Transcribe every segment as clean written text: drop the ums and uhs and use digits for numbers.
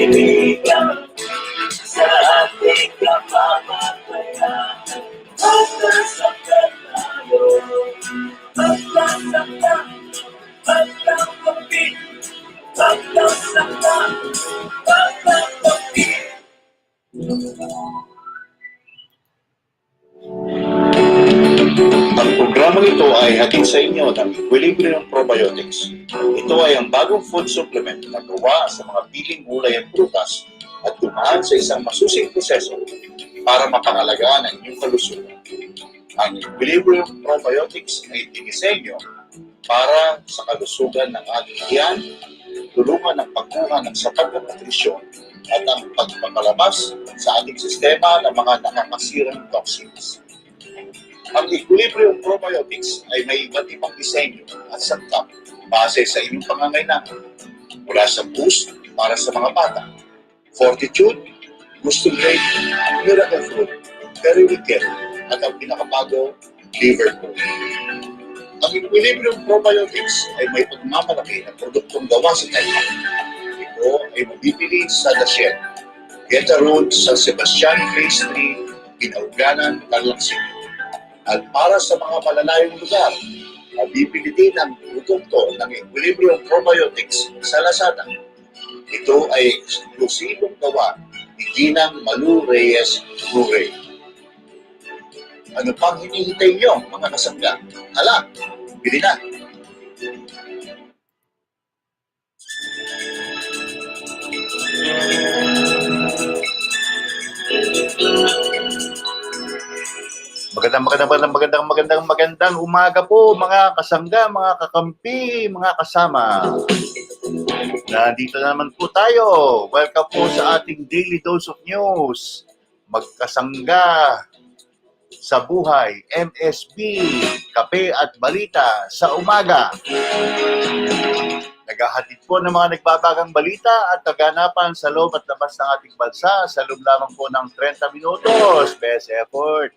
kaibigan sa ating kapapatayan. Pagkasaktan tayo, pagkasaktan, pagkakapit, pagkasaktan, pagkakapit. Ang programang ito ay hatid sa inyo ng Equilibrium Probiotics. Ito ay ang bagong food supplement na gawa sa mga piling gulay at prutas at dumaan sa isang masusing proseso para mapangalagaan ang inyong kalusugan. Ang Equilibrium Probiotics ay dinisenyo para sa kalusugan ng ating tiyan, tulungan ng pagkuha ng sapat na nutrisyon at ang pagpapalabas sa ating sistema ng mga nakakasirang toxins. Ang Equilibrium Probiotics ay may iba't ibang disenyo at sangkap base sa inyong pangangailangan. Mula sa boost para sa mga bata, fortitude, gusto grade, miracle fruit, periwinkle, at ang pinakabago, liverpool. Ang Equilibrium Probiotics ay may pagmamalaki ng produktong gawa sa China. Ito ay mabibili sa Dashen, Geta Road, San Sebastian, Phase 3, Pinauganan, Tarlac City. At para sa mga malalayong lugar, mabibili din ang produkto ng Equilibrium Probiotics sa Lazada. Ito ay eksklusibong gawa ni Ginang Malu Reyes Murray. Ano pang hinihintay niyo, mga kasangga? Hala, bili na! Magandang umaga po mga kasangga, mga kakampi, mga kasama. Nandito na naman po tayo. Welcome po sa ating Daily Dose of News. Magkasangga sa buhay, MSB, kape at balita sa umaga. Naghahatid po ng mga nagbabagang balita at kaganapan sa loob at labas ng ating bansa sa loob lamang po ng 30 minutos. Best effort.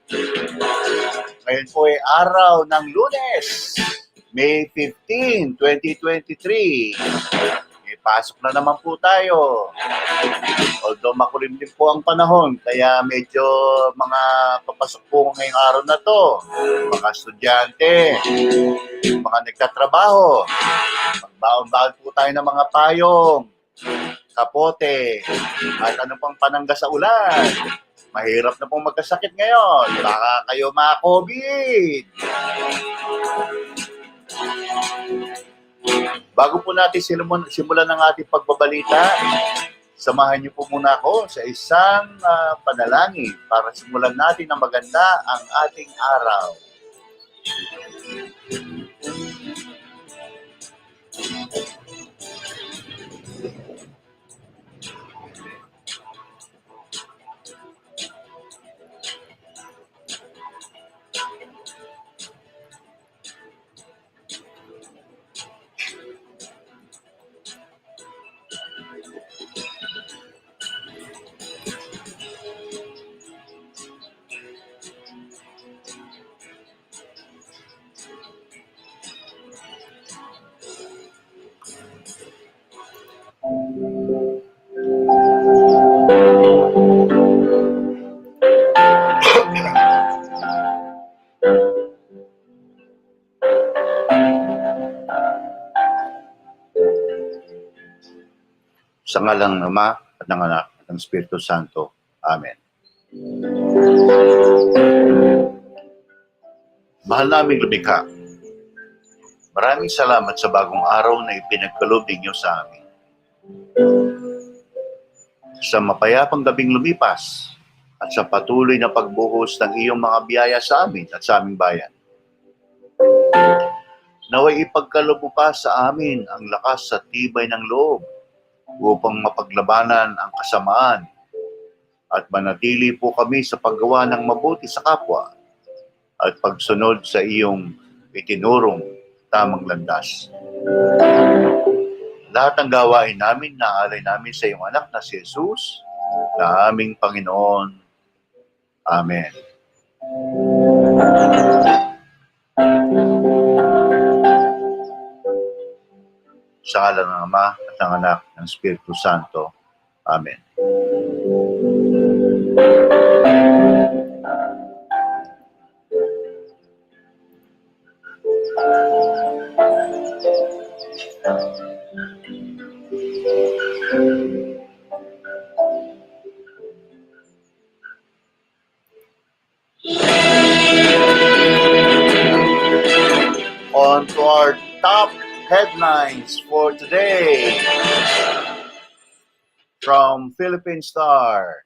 Ngayon po ay araw ng Lunes, May 15, 2023. May pasok na naman po tayo. Although makulimlim po ang panahon, kaya medyo mga papasok po ngayong araw na to. Mga estudyante, mga nagtatrabaho, magbaon-baon po tayo ng mga payong, kapote, at ano pang panangga sa ulan. Mahirap na pong magkasakit ngayon. Baka kayo ma-COVID. Bago po natin simulan ng ating pagbabalita, samahan niyo po muna ako sa isang panalangin para simulan natin ng maganda ang ating araw. Sa ngalan ng Ama at ng Anak at ng Espiritu Santo. Amen. Mahal naming lumikha, maraming salamat sa bagong araw na ipinagkaloob ninyo sa amin. Sa mapayapang gabing lumipas at sa patuloy na pagbuhos ng iyong mga biyaya sa amin at sa aming bayan. Naway ipagkaloob mo pa sa amin ang lakas at tibay ng loob upang mapaglabanan ang kasamaan at manatili po kami sa paggawa ng mabuti sa kapwa at pagsunod sa iyong itinurong tamang landas. Lahat ng gawain namin naalay namin sa iyong anak na si Jesus na aming Panginoon. Amen. Sa ngalan ng Ama at ng Anak ng Espiritu Santo. Amen. On to our top headlines for today from Philippine Star.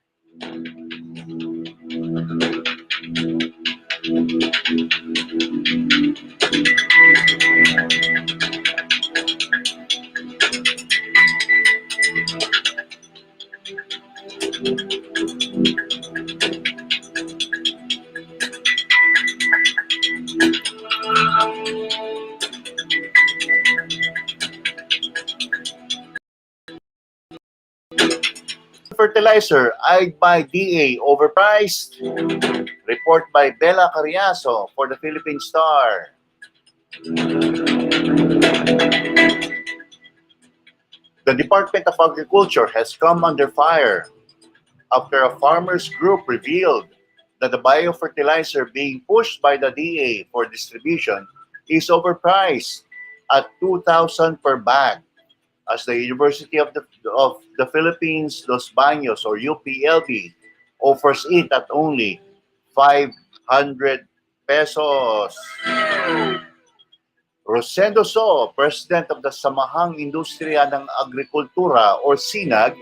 Fertilizer eyed by DA overpriced. Report by Bella Carriazo for the Philippine Star. The Department of Agriculture has come under fire after a farmers group revealed that the biofertilizer being pushed by the DA for distribution is overpriced at 2,000 per bag, as the University of the Philippines Los Baños or UPLB offers it at only 500 pesos. Rosendo So, President of the Samahang Industriya ng Agrikultura or SINAG,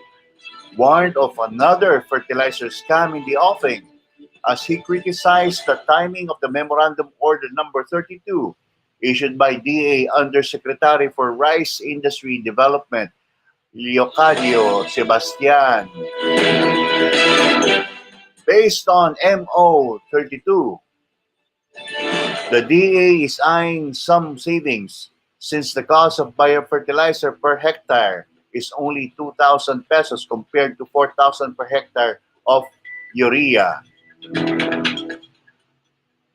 warned of another fertilizer scam in the offing as he criticized the timing of the Memorandum Order Number 32 issued by DA Undersecretary for Rice Industry Development, Leocadio Sebastian. Based on MO 32, the DA is eyeing some savings since the cost of biofertilizer per hectare is only 2,000 pesos compared to 4,000 per hectare of urea.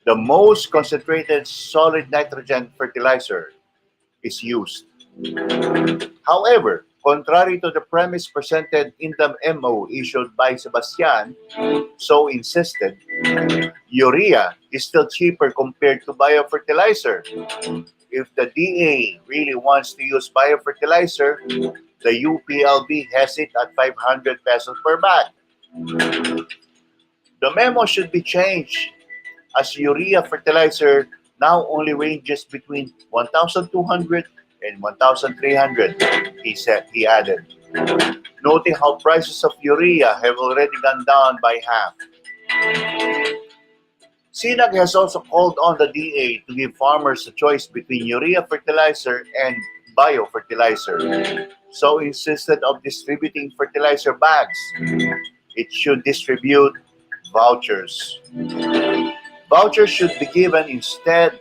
The most concentrated solid nitrogen fertilizer is used. However, contrary to the premise presented in the MO issued by Sebastian, so insisted, urea is still cheaper compared to biofertilizer. If the DA really wants to use biofertilizer, the UPLB has it at 500 pesos per bag. The memo should be changed as urea fertilizer now only ranges between 1,200 and 1,300, he added, noting how prices of urea have already gone down by half. SINAG has also called on the DA to give farmers a choice between urea fertilizer and biofertilizer, so insisted of distributing fertilizer bags. It should distribute vouchers. Vouchers should be given instead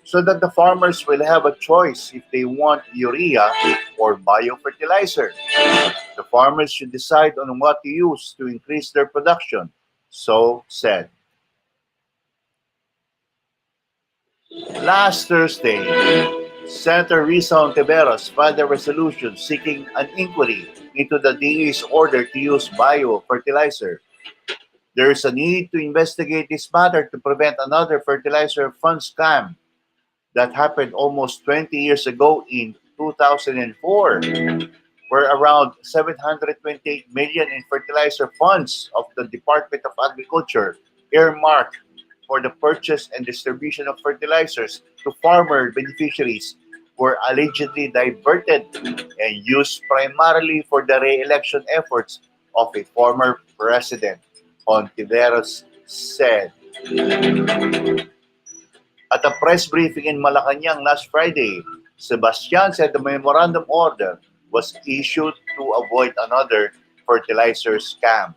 so that the farmers will have a choice if they want urea or biofertilizer. The farmers should decide on what to use to increase their production, so said. Last Thursday, Senator Risa Ontiveros filed a resolution seeking an inquiry into the DA's order to use biofertilizer. There is a need to investigate this matter to prevent another fertilizer fund scam that happened almost 20 years ago in 2004, where around 728 million in fertilizer funds of the Department of Agriculture earmarked for the purchase and distribution of fertilizers to farmer beneficiaries were allegedly diverted and used primarily for the re-election efforts of a former president, Ontiveros said. At a press briefing in Malacanang last Friday, Sebastian said the memorandum order was issued to avoid another fertilizer scam.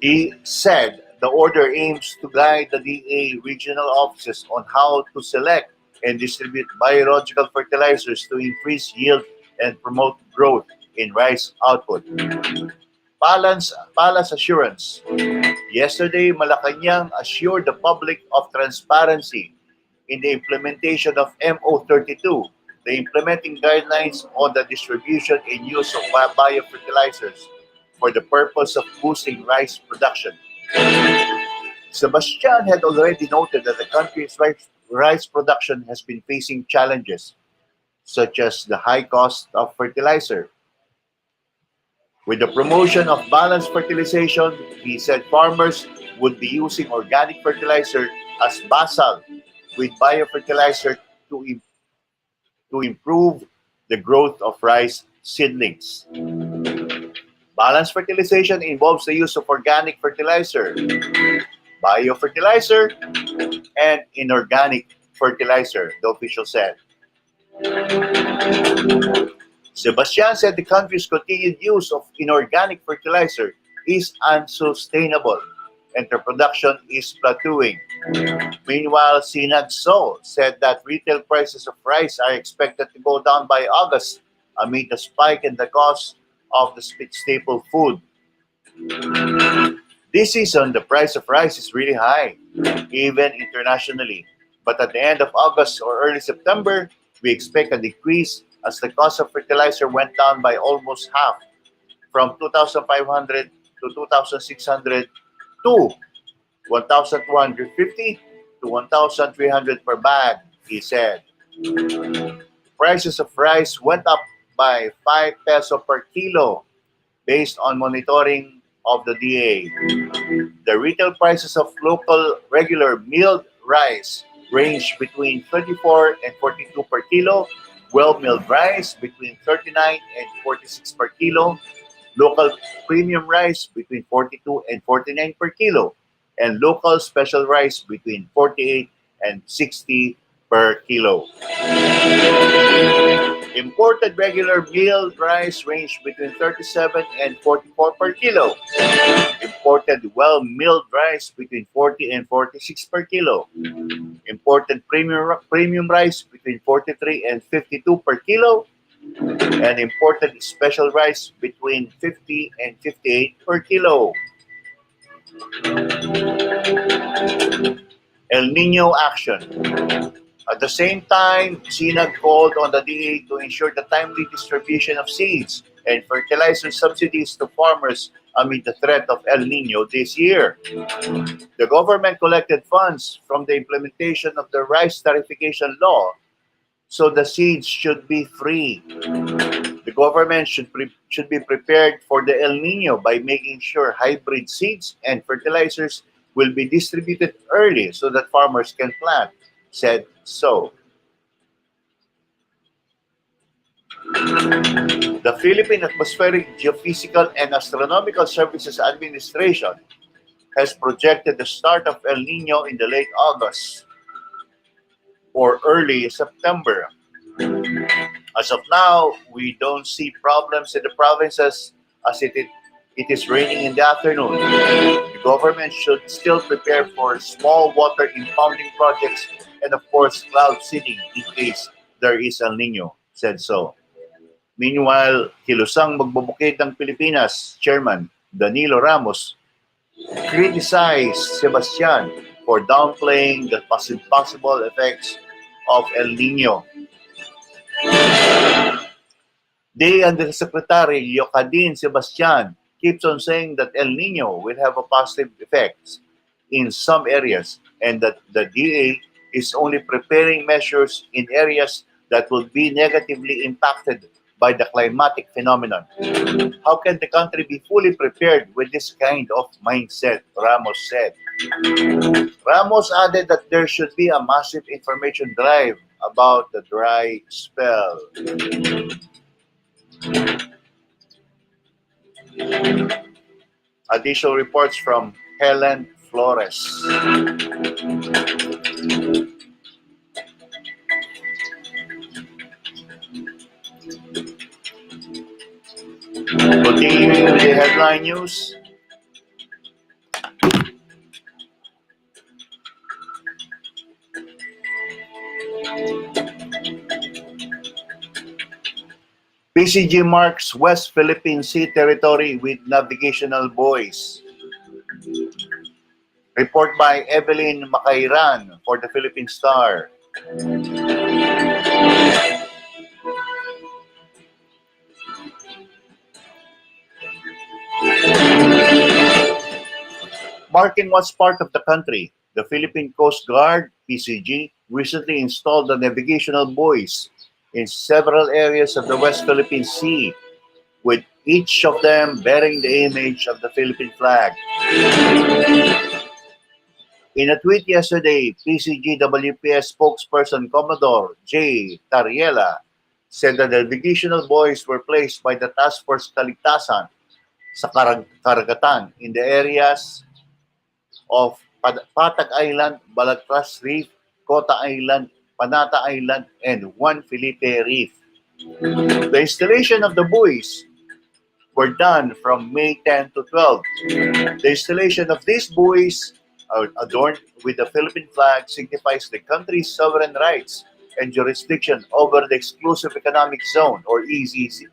He said the order aims to guide the DA regional offices on how to select and distribute biological fertilizers to increase yield and promote growth in rice output. Palace assurance. Yesterday, Malacanang assured the public of transparency in the implementation of MO 32 the implementing guidelines on the distribution and use of biofertilizers for the purpose of boosting rice production. Sebastian had already noted that the country's rice production has been facing challenges, such as the high cost of fertilizer. With the promotion of balanced fertilization, he said farmers would be using organic fertilizer as basal with biofertilizer to, to improve the growth of rice seedlings. Balanced fertilization involves the use of organic fertilizer, biofertilizer, and inorganic fertilizer, the official said. Sebastian said the country's continued use of inorganic fertilizer is unsustainable and the production is plateauing. Meanwhile, Sinagso said that retail prices of rice are expected to go down by August amid a spike in the cost of the staple food. This season, the price of rice is really high, even internationally. But at the end of August or early September, we expect a decrease as the cost of fertilizer went down by almost half, from 2,500 to 2,600 to 1,250 to 1,300 per bag, he said. Prices of rice went up by 5 peso per kilo based on monitoring of the DA. The retail prices of local regular milled rice range between 34 and 42 per kilo, well-milled rice between 39 and 46 per kilo, local premium rice between 42 and 49 per kilo, and local special rice between 48 and 60 per kilo. Imported regular milled rice range between 37 and 44 per kilo. Imported well-milled rice between 40 and 46 per kilo. Imported premium rice between 43 and 52 per kilo. And imported special rice between 50 and 58 per kilo. El Nino action. At the same time, Sinag called on the DA to ensure the timely distribution of seeds and fertilizer subsidies to farmers amid the threat of El Nino this year. The government collected funds from the implementation of the rice tariffication law, so the seeds should be free. The government should be prepared for the El Nino by making sure hybrid seeds and fertilizers will be distributed early so that farmers can plant, said so. The Philippine Atmospheric, Geophysical and Astronomical Services Administration has projected the start of El Nino in the late August or early September. As of now, we don't see problems in the provinces as it is raining in the afternoon. The government should still prepare for small water impounding projects and of course cloud seeding in case there is El Nino, said so. Meanwhile, Kilusang Magbubukid ng Pilipinas Chairman Danilo Ramos criticized Sebastian for downplaying the possible effects of El Nino. The Undersecretary Yocadin Sebastian keeps on saying that El Nino will have a positive effects in some areas and that the DA is only preparing measures in areas that will be negatively impacted by the climatic phenomenon. How can the country be fully prepared with this kind of mindset, Ramos said. Ramos added that there should be a massive information drive about the dry spell. Additional reports from Helen Flores. Continuing with the headline news. PCG marks West Philippine Sea territory with navigational buoys. Report by Evelyn Macairan for the Philippine Star. Marking what's part of the country, the Philippine Coast Guard, PCG, recently installed the navigational buoys in several areas of the West Philippine Sea, with each of them bearing the image of the Philippine flag. In a tweet yesterday, PCGWPS spokesperson Commodore J. Tariela said that the navigational buoys were placed by the Task Force Kaligtasan sa karagatan in the areas of Patag Island, Balagtas Reef, Kota Island, Panata Island, and Juan Felipe Reef. The installation of the buoys were done from May 10 to 12. The installation of these buoys, adorned with the Philippine flag, signifies the country's sovereign rights and jurisdiction over the Exclusive Economic Zone, or EEZ,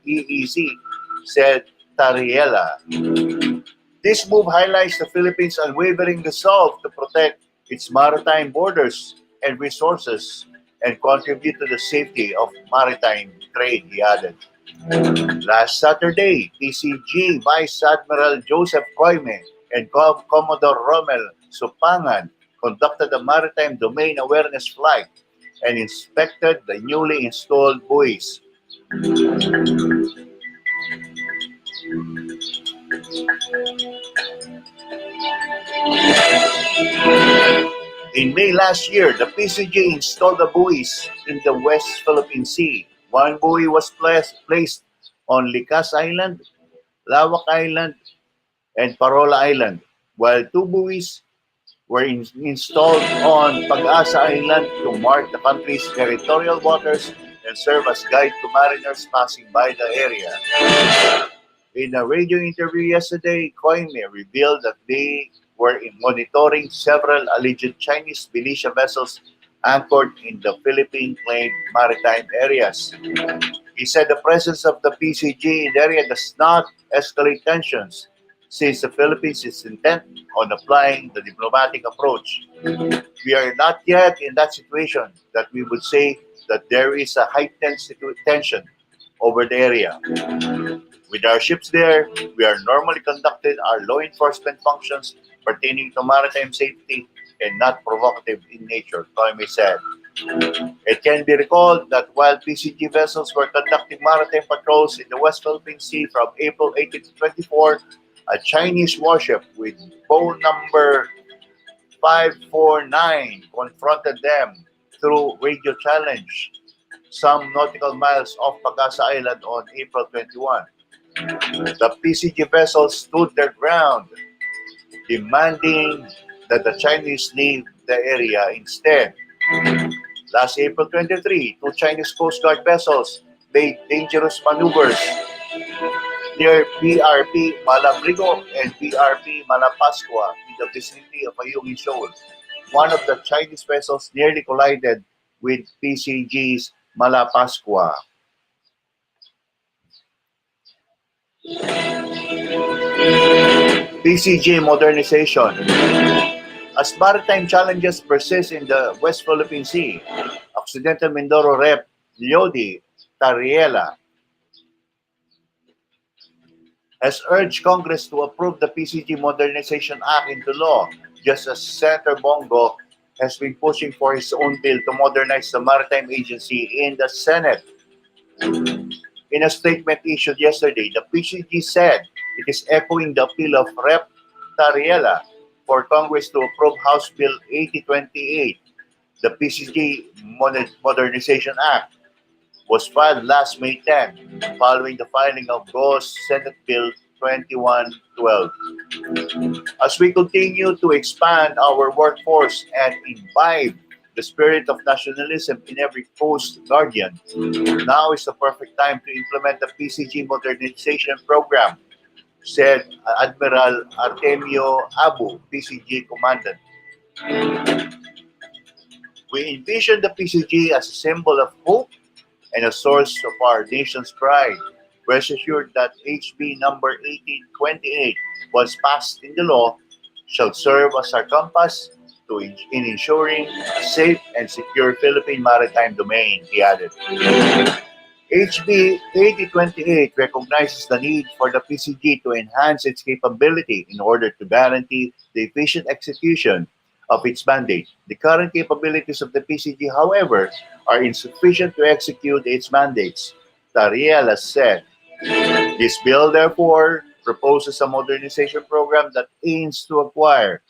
said Tariela. This move highlights the Philippines' unwavering resolve to protect its maritime borders and resources and contribute to the safety of maritime trade, he added. Last Saturday, PCG Vice Admiral Joseph Coime and Commodore Rommel Supangan conducted a maritime domain awareness flight and inspected the newly installed buoys. In May last year, the PCG installed the buoys in the West Philippine Sea. One buoy was placed on Likas Island, Lawak Island, and Parola Island, while two buoys were installed on Pag-asa Island to mark the country's territorial waters and serve as guide to mariners passing by the area. In a radio interview yesterday, Koime revealed that they were monitoring several alleged Chinese militia vessels anchored in the Philippine-claimed maritime areas. He said the presence of the PCG in the area does not escalate tensions, since the Philippines is intent on applying the diplomatic approach. We are not yet in that situation that we would say that there is a heightened tension over the area. With our ships there, we are normally conducted our law enforcement functions pertaining to maritime safety and not provocative in nature, Toime said. It can be recalled that while PCG vessels were conducting maritime patrols in the West Philippine Sea from April 18 to 24, a Chinese warship with bow number 549 confronted them through radio challenge some nautical miles off Pag-asa Island on April 21. The PCG vessels stood their ground, demanding that the Chinese leave the area instead. Last April 23, two Chinese Coast Guard vessels made dangerous maneuvers near PRP Malabrigo and PRP Malapascua in the vicinity of Ayungin Shoal. One of the Chinese vessels nearly collided with PCG's Malapascua. PCG modernization. As maritime challenges persist in the West Philippine Sea, Occidental Mindoro Rep. Leody Tariela has urged Congress to approve the PCG Modernization Act into law, just as Senator Bongo has been pushing for his own bill to modernize the maritime agency in the Senate. In a statement issued yesterday, the PCG said it is echoing the appeal of Rep. Tariela for Congress to approve House Bill 8028. The PCG Modernization Act was filed last May 10, following the filing of GO's Senate Bill 2112. As we continue to expand our workforce and imbibe the spirit of nationalism in every Coast Guardian, now is the perfect time to implement the PCG modernization program, said Admiral Artemio Abu, PCG Commandant. We envision the PCG as a symbol of hope and a source of our nation's pride. Rest assured that HB number 1828, once passed into law, shall serve as our compass in ensuring a safe and secure Philippine maritime domain, he added. HB 8028 recognizes the need for the PCG to enhance its capability in order to guarantee the efficient execution of its mandate. The current capabilities of the PCG, however, are insufficient to execute its mandates, Tariel has said. This bill, therefore, proposes a modernization program that aims to acquire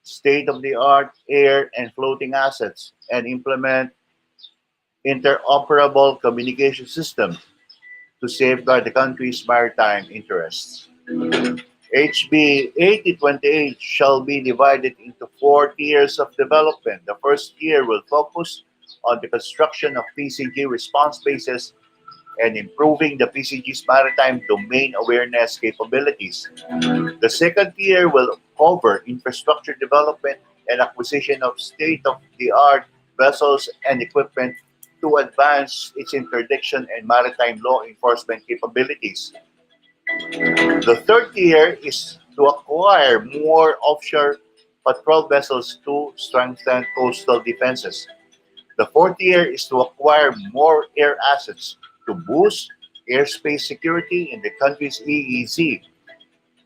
state of the art air and floating assets and implement interoperable communication systems to safeguard the country's maritime interests. HB 8028 shall be divided into 4 tiers of development. The first tier will focus on the construction of PCG response bases and improving the PCG's maritime domain awareness capabilities. The second tier will cover infrastructure development and acquisition of state-of-the-art vessels and equipment to advance its interdiction and maritime law enforcement capabilities. The third tier is to acquire more offshore patrol vessels to strengthen coastal defenses. The fourth tier is to acquire more air assets to boost airspace security in the country's EEZ.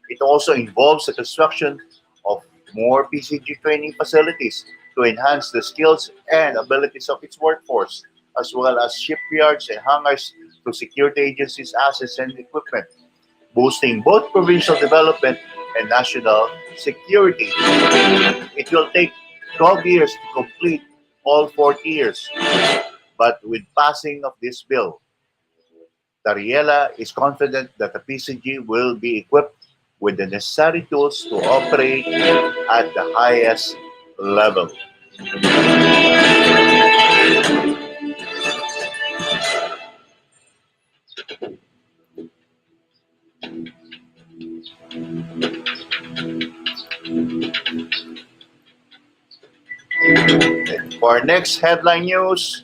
It also involves the construction of more PCG training facilities to enhance the skills and abilities of its workforce, as well as shipyards and hangars to secure the agency's assets and equipment, boosting both provincial development and national security. It will take 12 years to complete all 4 tiers, but with passing of this bill, Tariela is confident that the PCG will be equipped with the necessary tools to operate at the highest level. For our next headline news,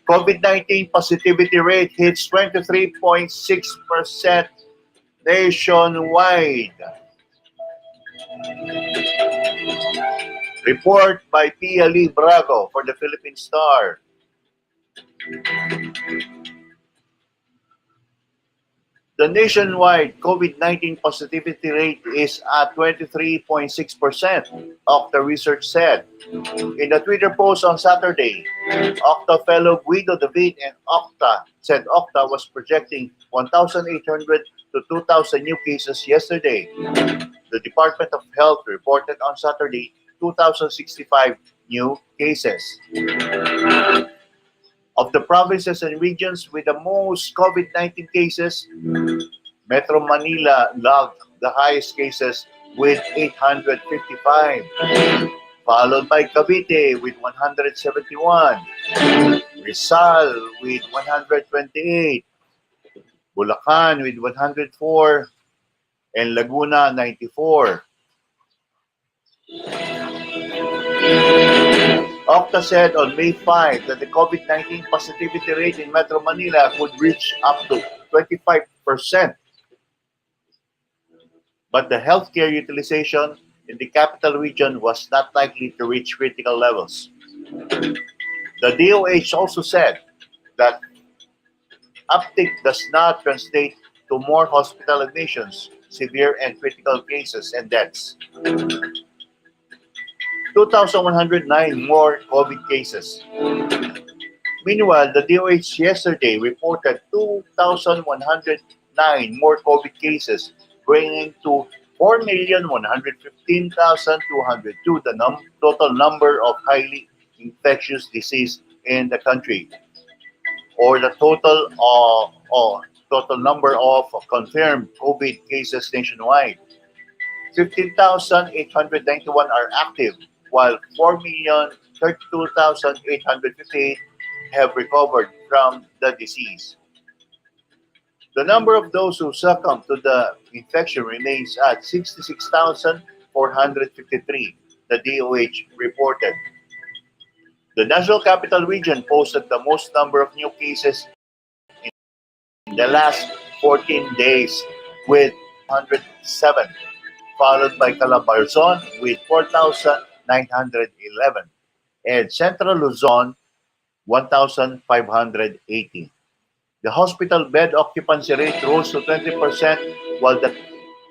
COVID-19 positivity rate hits 23.6% nationwide. Report by Pia Lee Brago for the Philippine Star. The nationwide COVID-19 positivity rate is at 23.6%, Octa Research said. In a Twitter post on Saturday, Octa fellow Guido David and Octa said Octa was projecting 1,800 to 2,000 new cases yesterday. The Department of Health reported on Saturday 2,065 new cases. Of the provinces and regions with the most COVID-19 cases, Metro Manila logged the highest cases with 855, followed by Cavite with 171, Rizal with 128, Bulacan with 104, and Laguna 94. Octa said on May 5 that the COVID-19 positivity rate in Metro Manila could reach up to 25%, but the healthcare utilization in the capital region was not likely to reach critical levels. The DOH also said that uptick does not translate to more hospital admissions, severe and critical cases, and deaths. 2,109 more COVID cases. Meanwhile, the DOH yesterday reported 2,109 more COVID cases, bringing to 4,115,202 the total number of highly infectious disease in the country, or the total number of confirmed COVID cases nationwide. 15,891 are active, while 4,032,858 have recovered from the disease. The number of those who succumb to the infection remains at 66,453, the DOH reported. The National Capital Region posted the most number of new cases in the last 14 days with 107. followed by Calabarzon with 4,911, and Central Luzon 1,580. The hospital bed occupancy rate rose to 20%, while the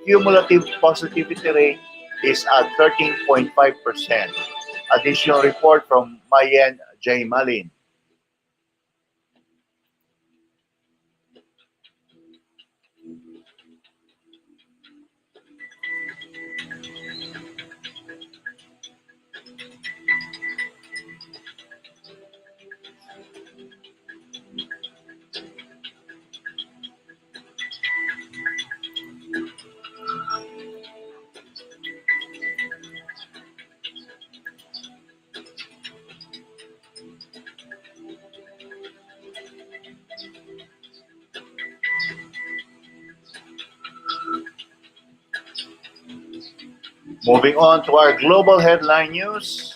cumulative positivity rate is at 13.5%. Additional report from Mayen Jaimalin. Moving on to our global headline news.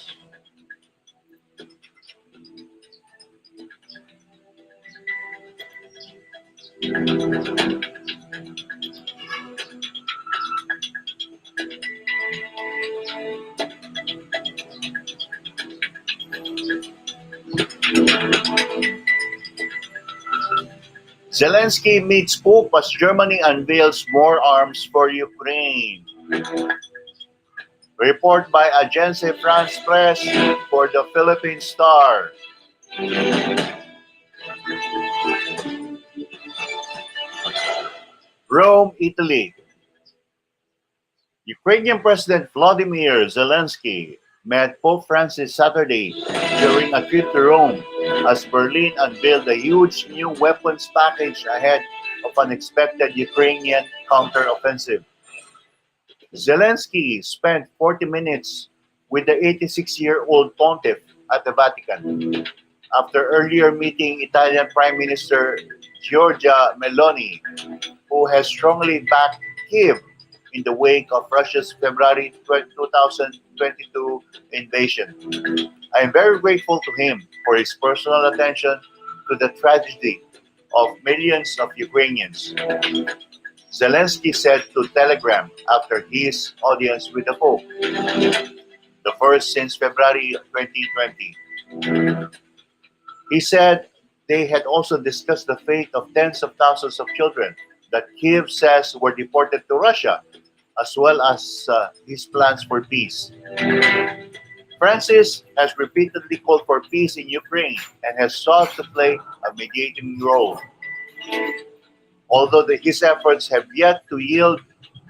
Zelensky meets Pope as Germany unveils more arms for Ukraine. Report by Agence France Presse for the Philippine Star. Rome, Italy. Ukrainian President Volodymyr Zelensky met Pope Francis Saturday during a trip to Rome as Berlin unveiled a huge new weapons package ahead of an expected Ukrainian counteroffensive. Zelensky spent 40 minutes with the 86-year-old pontiff at the Vatican after earlier meeting Italian Prime Minister Giorgia Meloni, who has strongly backed Kiev in the wake of Russia's February 2022 invasion. I am very grateful to him for his personal attention to the tragedy of millions of Ukrainians, Zelensky said to Telegram after his audience with the Pope, the first since February 2020. He said they had also discussed the fate of tens of thousands of children that Kiev says were deported to Russia, as well as his plans for peace. Francis has repeatedly called for peace in Ukraine and has sought to play a mediating role, although his efforts have yet to yield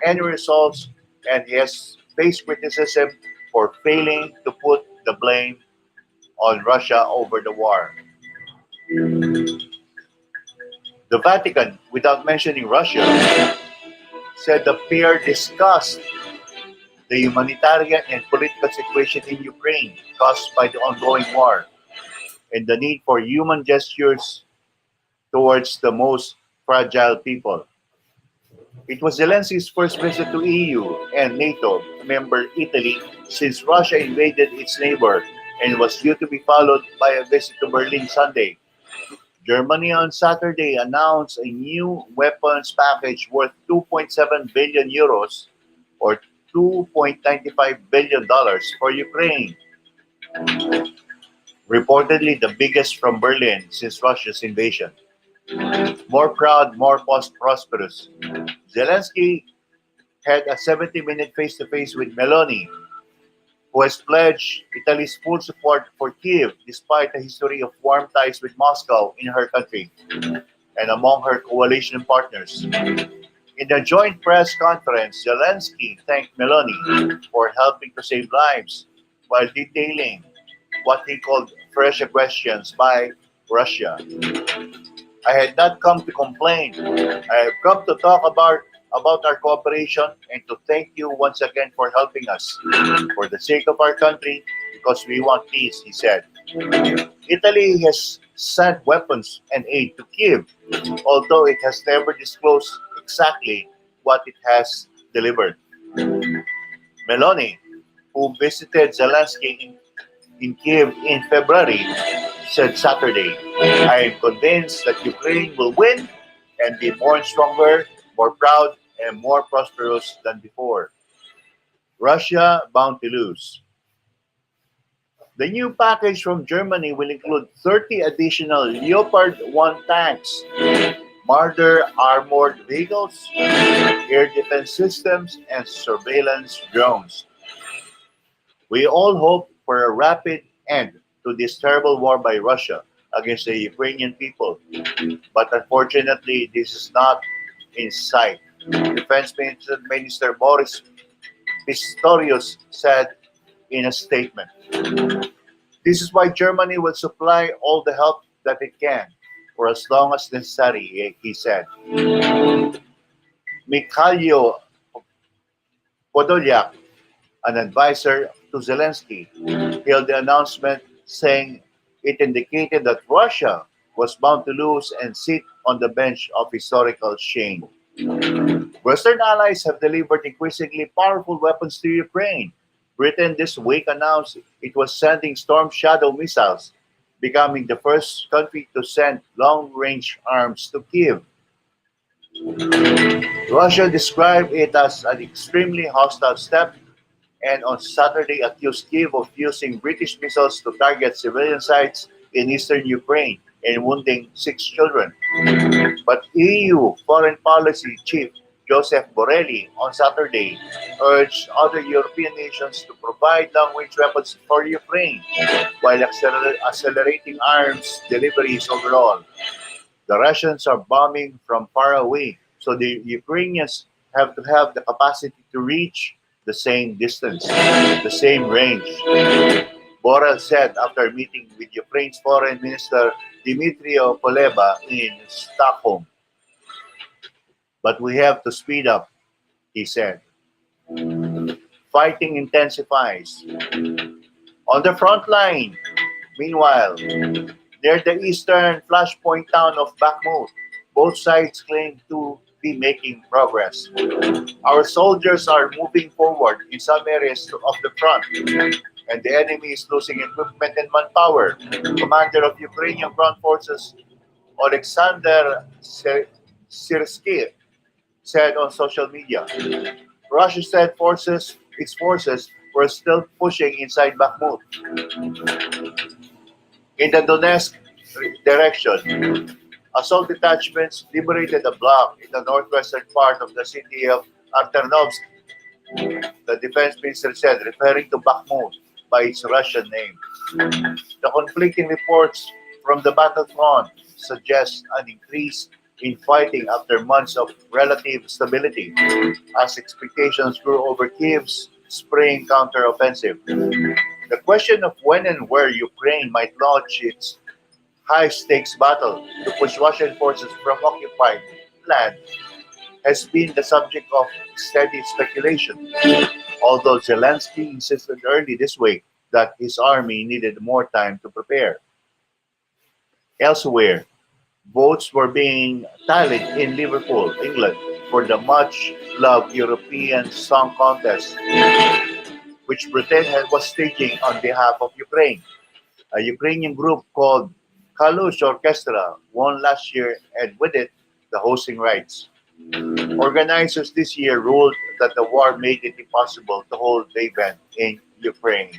any results and he has faced criticism for failing to put the blame on Russia over the war. The Vatican, without mentioning Russia, said the pair discussed the humanitarian and political situation in Ukraine caused by the ongoing war and the need for human gestures towards the most fragile people. It was Zelensky's first visit to EU and NATO member Italy since Russia invaded its neighbor and was due to be followed by a visit to Berlin Sunday. Germany on Saturday announced a new weapons package worth 2.7 billion euros or $2.95 billion for Ukraine, reportedly the biggest from Berlin since Russia's invasion. More proud, more prosperous. Zelensky had a 70-minute face-to-face with Meloni, who has pledged Italy's full support for Kiev despite a history of warm ties with Moscow in her country and among her coalition partners. In a joint press conference, Zelensky thanked Meloni for helping to save lives while detailing what he called fresh aggressions by Russia. I had not come to complain. I have come to talk about our cooperation and to thank you once again for helping us for the sake of our country because we want peace, he said. Italy has sent weapons and aid to Kiev, although it has never disclosed exactly what it has delivered. Meloni, who visited Zelensky in Kiev in February, said Saturday, I am convinced that Ukraine will win and be more stronger, more proud, and more prosperous than before. Russia bound to lose. The new package from Germany will include 30 additional Leopard 1 tanks, Marder armored vehicles, air defense systems, and surveillance drones. We all hope for a rapid end to this terrible war by Russia against the Ukrainian people, but unfortunately, this is not in sight. Defense Minister Boris Pistorius said in a statement. This is why Germany will supply all the help that it can for as long as necessary, he said. Mikhailo Podolyak, an advisor to Zelensky, hailed the announcement, saying it indicated that Russia was bound to lose and sit on the bench of historical shame. Western allies have delivered increasingly powerful weapons to Ukraine. Britain this week announced it was sending Storm Shadow missiles, becoming the first country to send long range arms to Kiev. Russia described it as an extremely hostile step and on Saturday accused Kiev of using British missiles to target civilian sites in eastern Ukraine and wounding 6 children. But EU Foreign Policy Chief Joseph Borrelli on Saturday urged other European nations to provide long-range weapons for Ukraine while accelerating arms deliveries overall. The Russians are bombing from far away, so the Ukrainians have to have the capacity to reach the same distance, the same range. Borrell said after meeting with Ukraine's Foreign Minister Dmytro Kuleba in Stockholm. But we have to speed up, he said. Fighting intensifies. On the front line, meanwhile, near the eastern flashpoint town of Bakhmut, both sides claim to be making progress. Our soldiers are moving forward in some areas of the front, and the enemy is losing equipment and manpower. Commander of Ukrainian Ground Forces Alexander Sirsky said on social media. Russia said its forces were still pushing inside Bakhmut. In the Donetsk direction, assault detachments liberated a block in the northwestern part of the city of Arternovsk, the defense minister said, referring to Bakhmut by its Russian name. The conflicting reports from the battlefront suggest an increase in fighting after months of relative stability as expectations grew over Kiev's spring counteroffensive. The question of when and where Ukraine might launch its high stakes battle to push Russian forces from occupied land has been the subject of steady speculation, although Zelensky insisted early this week that his army needed more time to prepare. Elsewhere, votes were being tallied in Liverpool, England, for the much loved European Song Contest, which Britain was staging on behalf of Ukraine. A Ukrainian group called Kalush Orchestra won last year and with it the hosting rights. Organizers this year ruled that the war made it impossible to hold the event in Ukraine.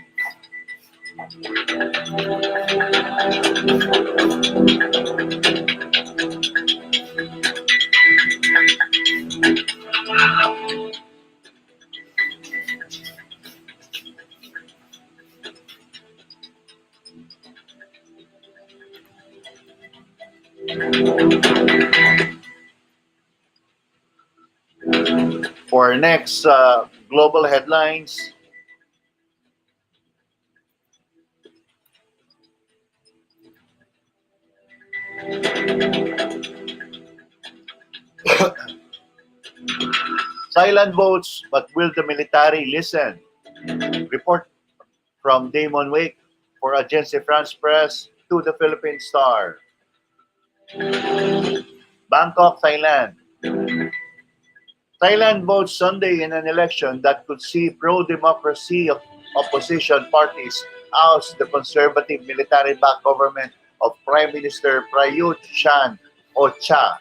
For our next global headlines, Thailand votes, but will the military listen? Report from Damon Wake for Agence France Press to the Philippine Star. Bangkok, Thailand. Thailand votes Sunday in an election that could see pro-democracy opposition parties oust the conservative military-backed government of Prime Minister Prayut Chan-o-cha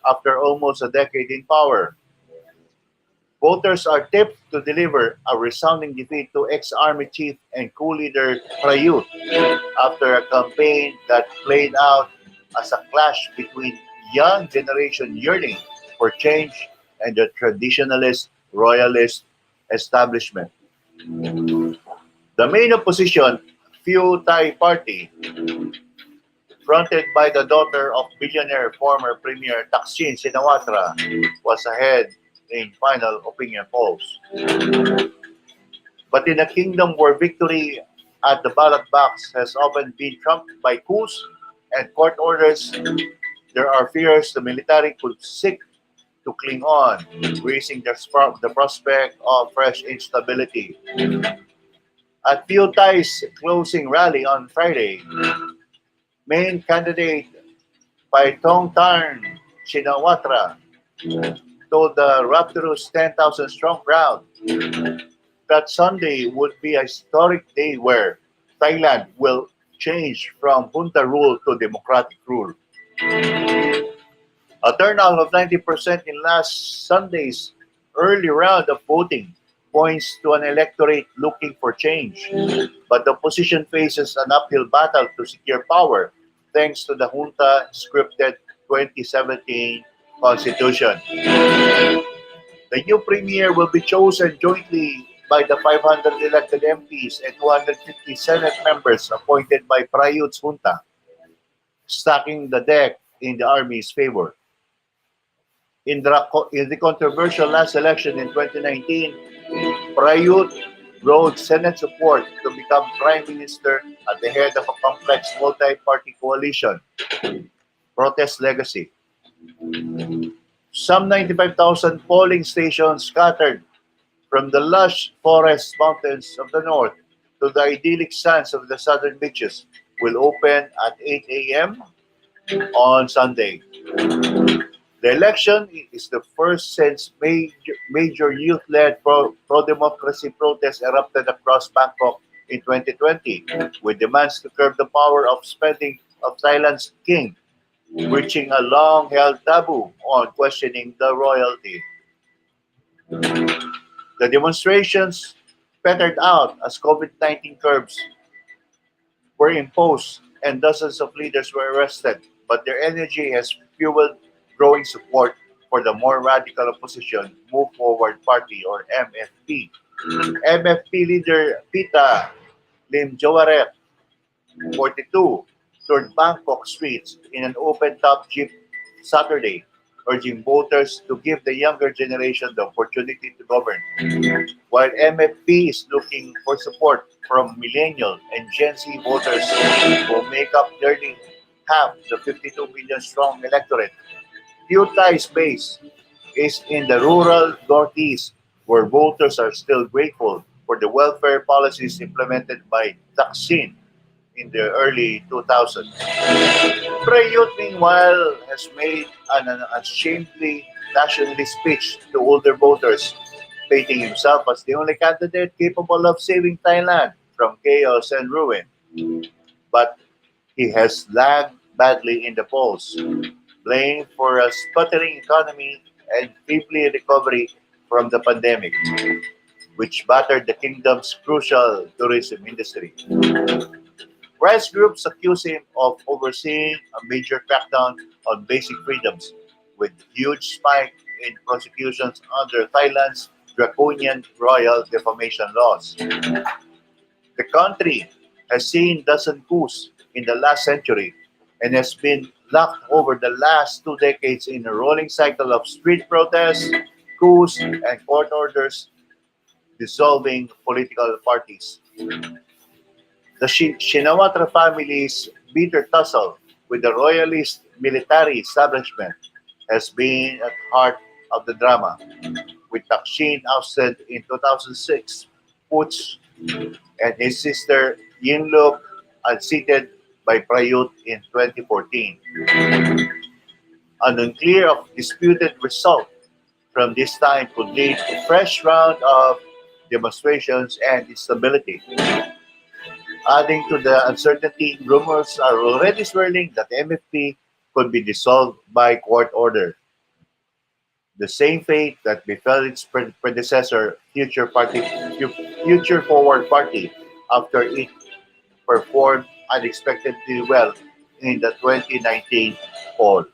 after almost a decade in power. Voters are tipped to deliver a resounding defeat to ex-army chief and coup leader Prayut after a campaign that played out as a clash between young generation yearning for change and the traditionalist royalist establishment. The main opposition, Pheu Thai Party, fronted by the daughter of billionaire former Premier Thaksin Shinawatra, was ahead in final opinion polls. But in a kingdom where victory at the ballot box has often been trumped by coups and court orders, there are fears the military could seek to cling on, raising the prospect of fresh instability. At Pheu Thai's closing rally on Friday, main candidate Paitongtarn Shinawatra told the rapturous 10,000 strong crowd that Sunday would be a historic day where Thailand will change from junta rule to democratic rule. A turnout of 90% in last Sunday's early round of voting points to an electorate looking for change, but the opposition faces an uphill battle to secure power thanks to the junta scripted 2017 constitution. The new premier will be chosen jointly by the 500 elected MPs and 250 Senate members appointed by Prayut's junta, stacking the deck in the army's favor. In the controversial last election in 2019, Prayut rode Senate support to become prime minister at the head of a complex multi-party coalition, Protest Legacy. Some 95,000 polling stations scattered from the lush forest mountains of the north to the idyllic sands of the southern beaches will open at 8 a.m. on Sunday. The election is the first since major youth-led pro-democracy protests erupted across Bangkok in 2020, with demands to curb the power of spending of Thailand's king, breaching a long-held taboo on questioning the royalty. The demonstrations petered out as COVID-19 curbs were imposed and dozens of leaders were arrested, but their energy has fueled growing support for the more radical opposition Move Forward Party or MFP. MFP leader Pita Lim Jowaret, 42, toured Bangkok streets in an open-top jeep Saturday, urging voters to give the younger generation the opportunity to govern. While MFP is looking for support from millennial and Gen Z voters who make up nearly half the 52 million strong electorate, Thai's base is in the rural northeast, where voters are still grateful for the welfare policies implemented by Thaksin in the early 2000s. Prayut, meanwhile, has made an unashamedly nationalist speech to older voters, painting himself as the only candidate capable of saving Thailand from chaos and ruin. But he has lagged badly in the polls, blamed for a sputtering economy and feebly recovery from the pandemic, which battered the kingdom's crucial tourism industry. Rights groups accuse him of overseeing a major crackdown on basic freedoms, with huge spike in prosecutions under Thailand's draconian royal defamation laws. The country has seen dozen coups in the last century and has been locked over the last 2 decades in a rolling cycle of street protests, coups, and court orders dissolving political parties. The Shinawatra family's bitter tussle with the royalist military establishment has been at the heart of the drama, with Takshin ousted in 2006, Putsch and his sister Yingluck unseated by Prayut in 2014. An unclear of disputed result from this time could lead to a fresh round of demonstrations and instability. Adding to the uncertainty, rumors are already swirling that MFP could be dissolved by court order. the same fate that befell its predecessor, Future Forward Party, after it performed unexpectedly well in the 2019 poll.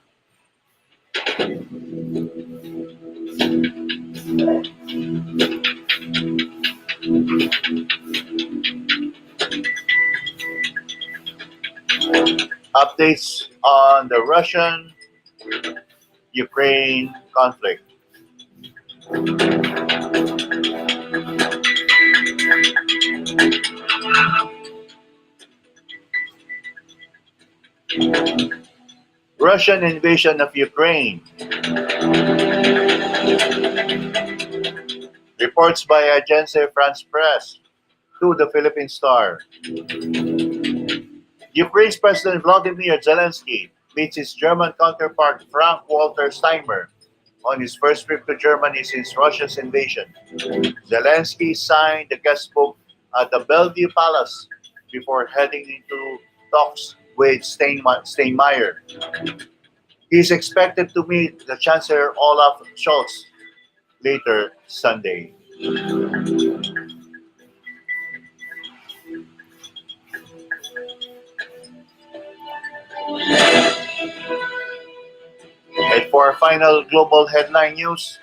Updates on the Russian Ukraine conflict. Russian invasion of Ukraine. Reports by Agence France Press to the Philippine Star. Ukraine's President Vladimir Zelensky meets his German counterpart Frank-Walter Steinmeier on his first trip to Germany since Russia's invasion. Zelensky signed the guestbook at the Bellevue Palace before heading into talks with Steinmeier. He is expected to meet the Chancellor Olaf Scholz later Sunday. And for our final global headline news,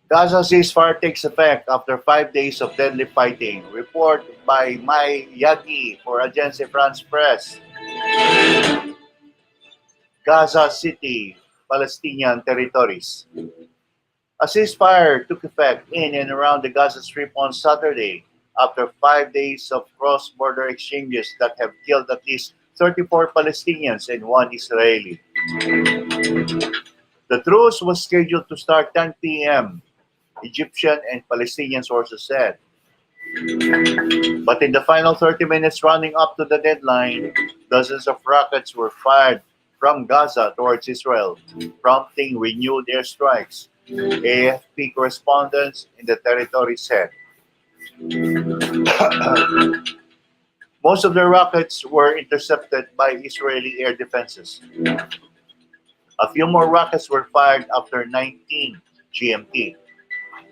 Gaza ceasefire takes effect after 5 days of deadly fighting. Report by Mai Yagi for Agence France Press. Gaza City, Palestinian territories. A ceasefire took effect in and around the Gaza Strip on Saturday after 5 days of cross-border exchanges that have killed at least 34 Palestinians and one Israeli. The truce was scheduled to start 10 p.m., Egyptian and Palestinian sources said. But in the final 30 minutes running up to the deadline, dozens of rockets were fired from Gaza towards Israel, prompting renewed airstrikes. AFP correspondents in the territory said. Most of the rockets were intercepted by Israeli air defenses. A few more rockets were fired after 19 GMT,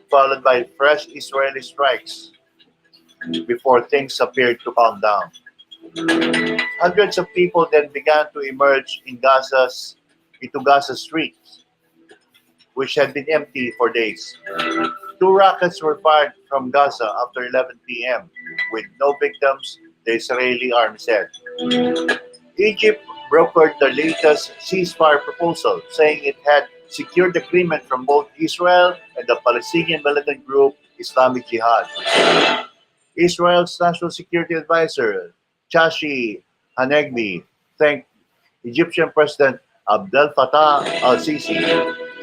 followed by fresh Israeli strikes before things appeared to calm down. Hundreds of people then began to emerge into Gaza's streets, which had been empty for days. Two rockets were fired from Gaza after 11 p.m., with no victims, the Israeli army said. Egypt brokered the latest ceasefire proposal, saying it had secured agreement from both Israel and the Palestinian militant group Islamic Jihad. Israel's National Security Advisor, Chashi Hanegbi, thanked Egyptian President Abdel Fattah al-Sisi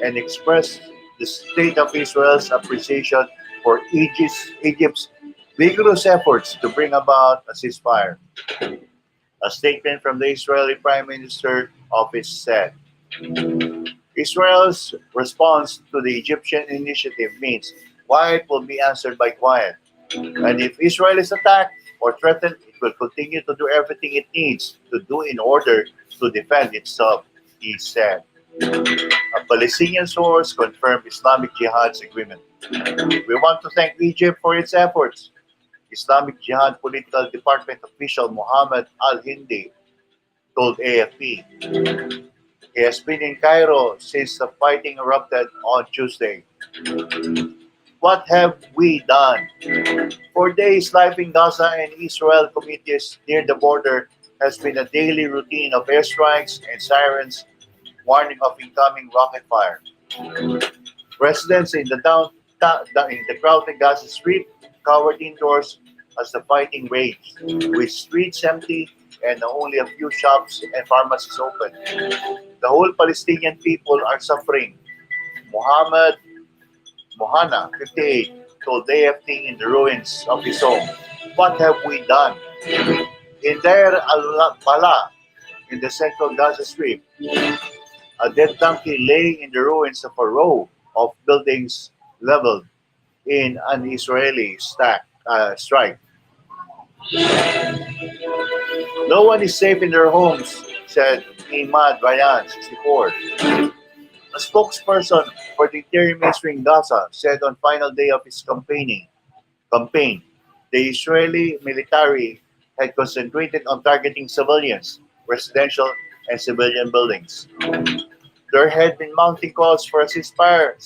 and expressed the State of Israel's appreciation for Egypt's vigorous efforts to bring about a ceasefire. A statement from the Israeli Prime Minister's office said, Israel's response to the Egyptian initiative means quiet will be answered by quiet. And if Israel is attacked or threatened, it will continue to do everything it needs to do in order to defend itself, he said. A Palestinian source confirmed Islamic Jihad's agreement. We want to thank Egypt for its efforts. Islamic Jihad Political Department official Mohammed Al-Hindi told AFP. He has been in Cairo since the fighting erupted on Tuesday. What have we done? For days, life in Gaza and Israel communities near the border has been a daily routine of airstrikes and sirens warning of incoming rocket fire. Residents in the crowded Gaza Strip cowered indoors as the fighting raged, with streets empty and only a few shops and pharmacies open. The whole Palestinian people are suffering. Mohammed Mohana, 58, told AFP in the ruins of his home. What have we done? In Deir al-Bala, in the central Gaza Strip, a dead donkey lay in the ruins of a row of buildings leveled in an Israeli strike. No one is safe in their homes, said Imad Bayan, 64. A spokesperson for the interior ministry in Gaza said on final day of his campaign, the Israeli military had concentrated on targeting civilians, residential and civilian buildings. There had been mounting calls for a ceasefire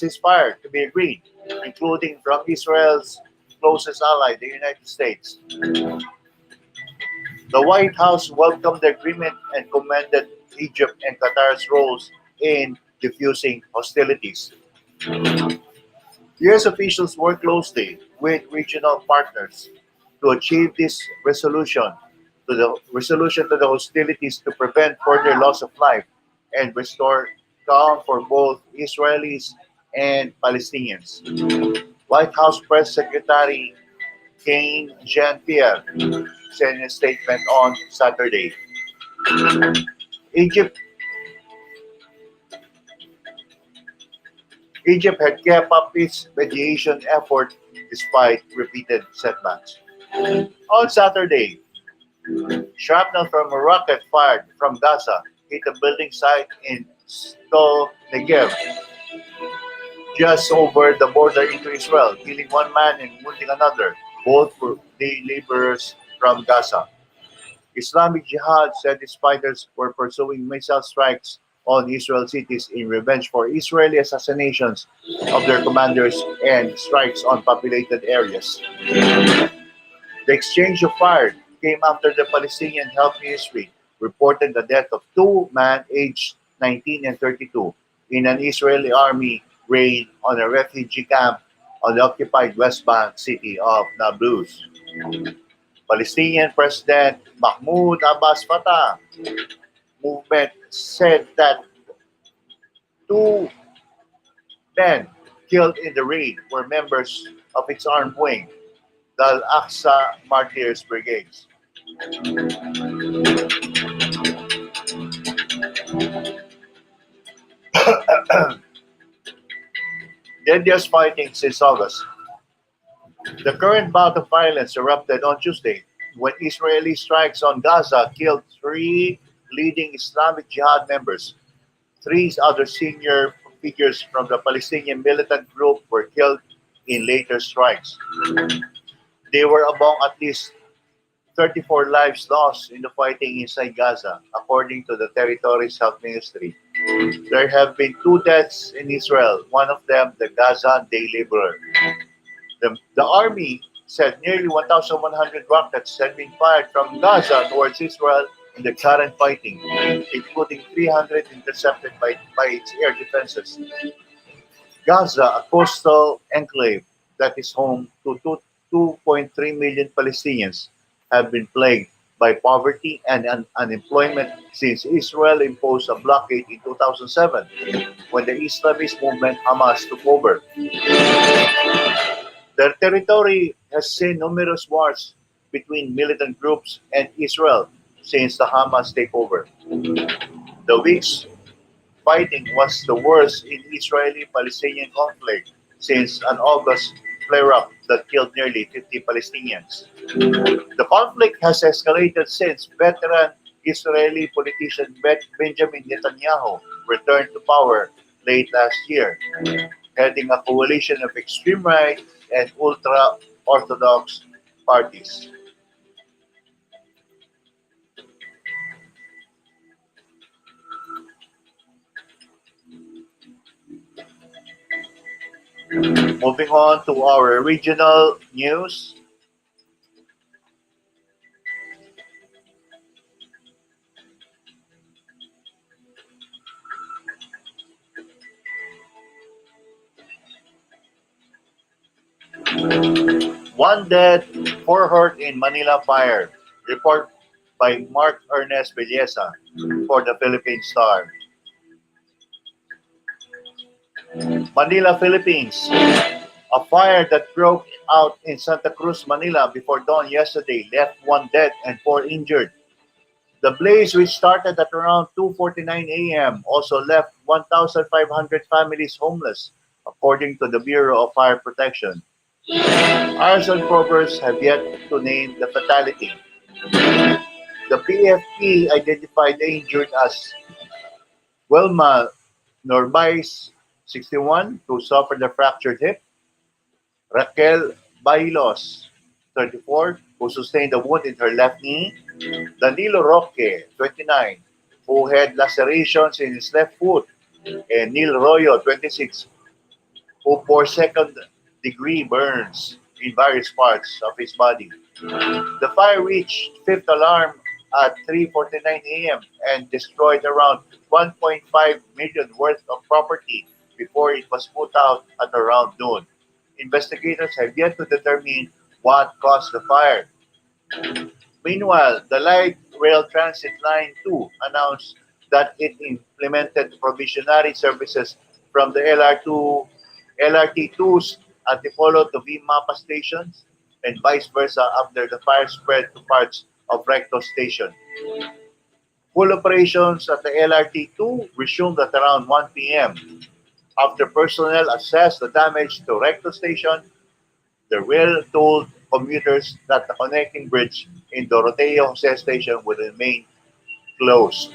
to be agreed, including from Israel's closest ally, the United States. The White House welcomed the agreement and commended Egypt and Qatar's roles in diffusing hostilities. US officials worked closely with regional partners to achieve this resolution to the hostilities to prevent further loss of life and restore calm for both Israelis and Palestinians. White House Press Secretary Kane Jean-Pierre said in a statement on Saturday. Egypt Egypt had kept up its mediation effort despite repeated setbacks. On Saturday, shrapnel from a rocket fired from Gaza hit a building site in Sto Negev, just over the border into Israel, killing one man and wounding another. Both were day laborers from Gaza. Islamic Jihad said its fighters were pursuing missile strikes on Israel cities in revenge for Israeli assassinations of their commanders and strikes on populated areas. The exchange of fire came after the Palestinian Health Ministry reported the death of two men aged 19 and 32 in an Israeli army raid on a refugee camp on the occupied West Bank city of Nablus. Palestinian President Mahmoud Abbas Fatah movement said that two men killed in the raid were members of its armed wing, the Al-Aqsa Martyrs Brigades. Deadliest fighting since August. The current bout of violence erupted on Tuesday when Israeli strikes on Gaza killed three leading Islamic Jihad members. Three other senior figures from the Palestinian militant group were killed in later strikes. They were among at least 34 lives lost in the fighting inside Gaza, according to the territory's health ministry. There have been two deaths in Israel, one of them the Gaza day laborer. The army said nearly 1,100 rockets had been fired from Gaza towards Israel in the current fighting, including 300 intercepted by its air defenses. Gaza, a coastal enclave that is home to 2.3 million Palestinians, have been plagued by poverty and unemployment since Israel imposed a blockade in 2007 when the Islamist movement Hamas took over. The territory has seen numerous wars between militant groups and Israel since the Hamas takeover. The week's fighting was the worst in Israeli-Palestinian conflict since an August flare-up that killed nearly 50 Palestinians. The conflict has escalated since veteran Israeli politician Benjamin Netanyahu returned to power late last year, heading a coalition of extreme right and ultra-Orthodox parties. Moving on to our regional news. One dead, four hurt in Manila fire. Report by Mark Ernest Belleza for the Philippine Star. Manila, Philippines. A fire that broke out in Santa Cruz, Manila before dawn yesterday left one dead and four injured. The blaze, which started at around 2:49 a.m., also left 1,500 families homeless, according to the Bureau of Fire Protection. Arson probers have yet to name the fatality. The PFP identified the injured as Wilma Norbais, 61, who suffered a fractured hip, Raquel Bailos, 34, who sustained a wound in her left knee, Danilo Roque, 29, who had lacerations in his left foot, and Neil Royo, 26, who bore second-degree burns in various parts of his body. The fire reached fifth alarm at 3:49 a.m. and destroyed around 1.5 million worth of property before it was put out at around noon. Investigators have yet to determine what caused the fire. Meanwhile, the Light Rail Transit Line 2 announced that it implemented provisionary services from the LRT2's Antipolo to Vimapa stations and vice versa after the fire spread to parts of Recto station. Full operations at the LRT2 resumed at around 1 p.m. After personnel assessed the damage to Recto station, the rail told commuters that the connecting bridge in Doroteo Jose station would remain closed.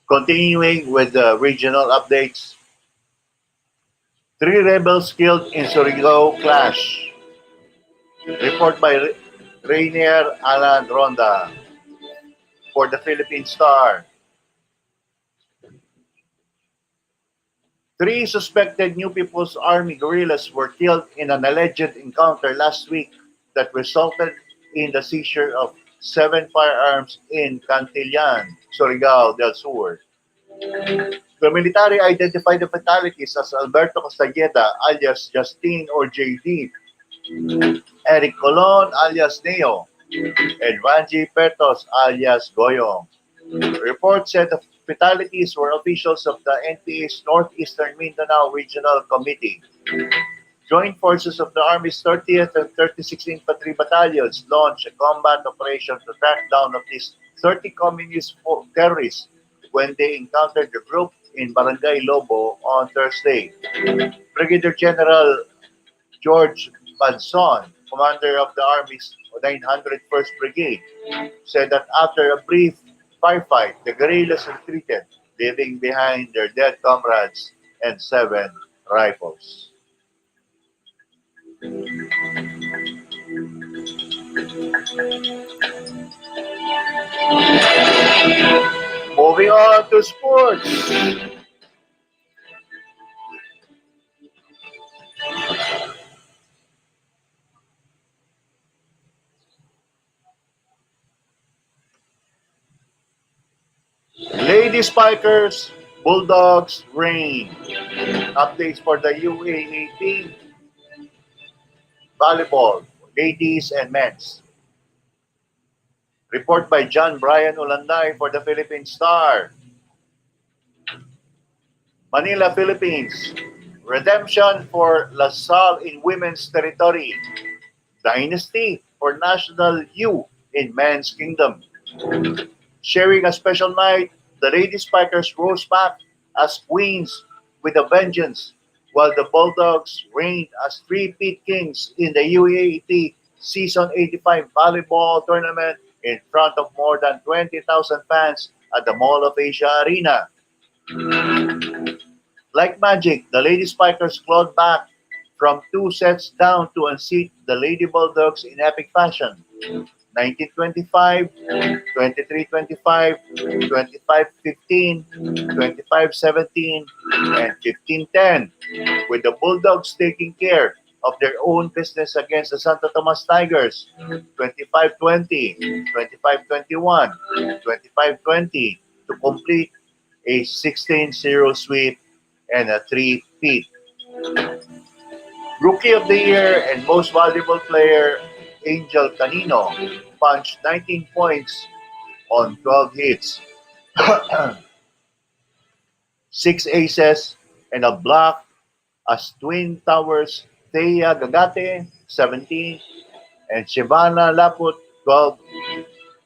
Continuing with the regional updates, three rebels killed in Surigao clash. Report by Rainier Alan Ronda for the Philippine Star. Three suspected New People's Army guerrillas were killed in an alleged encounter last week that resulted in the seizure of seven firearms in Cantillan, Surigao del Sur. The military identified the fatalities as Alberto Costalleda alias Justine or JD, Eric Colon alias Neo, and Ranji Pertos alias Goyong. Reports said the fatalities were officials of the NPA's Northeastern Mindanao Regional Committee. Joint forces of the Army's 30th and 36th Infantry Battalions launched a combat operation to track down at least 30 communist terrorists when they encountered the group in Barangay Lobo on Thursday. Brigadier General George Banson, commander of the Army's 901st Brigade, said that after a brief firefight, the guerrillas retreated, leaving behind their dead comrades and seven rifles. Moving on to sports. Lady Spikers, Bulldogs reign. Updates for the UAAP volleyball, ladies and men's. Report by John Brian Ulanday for the Philippine Star. Manila, Philippines. Redemption for LaSalle in women's territory. Dynasty for National U in men's kingdom. Sharing a special night, the Lady Spikers rose back as queens with a vengeance, while the Bulldogs reigned as three-peat kings in the UAAP Season 85 volleyball tournament in front of more than 20,000 fans at the Mall of Asia Arena. Like magic, the Lady Spikers clawed back from two sets down to unseat the Lady Bulldogs in epic fashion. 1925, 23-25, 25-15, 25-17, and 15-10, with the Bulldogs taking care of their own business against the Santo Tomas Tigers, 25-20, 25-21, 25-20, to complete a 16-0 sweep and a three-peat. Rookie of the Year and Most Valuable Player, Angel Canino, punched 19 points on 12 hits, 6 aces, and a block as Twin Towers Thea Gagate, 17, and Shivana Laput, 12,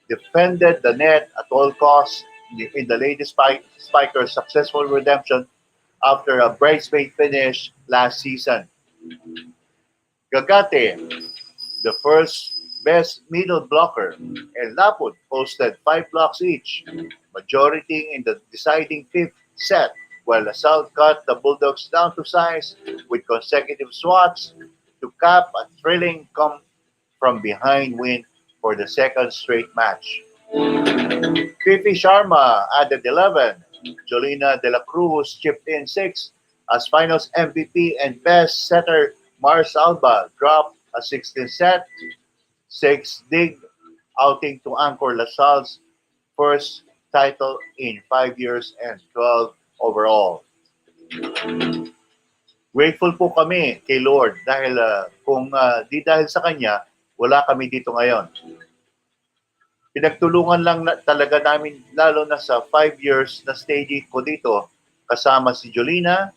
defended the net at all costs in the Lady Spiker's successful redemption after a bridesmaid finish last season. Gagate, the first best middle blocker, and Laput posted 5 blocks each, majority in the deciding fifth set, while Lasal cut the Bulldogs down to size with consecutive swats to cap a thrilling come from behind win for the second straight match. Fifi Sharma added 11. Jolina De La Cruz chipped in 6 as finals MVP and best setter Mars Alba dropped a 16 set 6 dig outing to anchor LaSalle's first title in 5 years and 12 overall. Grateful po kami kay Lord dahil kung di dahil sa Kanya, wala kami dito ngayon. Pinagtulungan lang talaga namin lalo na sa 5 years na staging ko dito kasama si Jolina.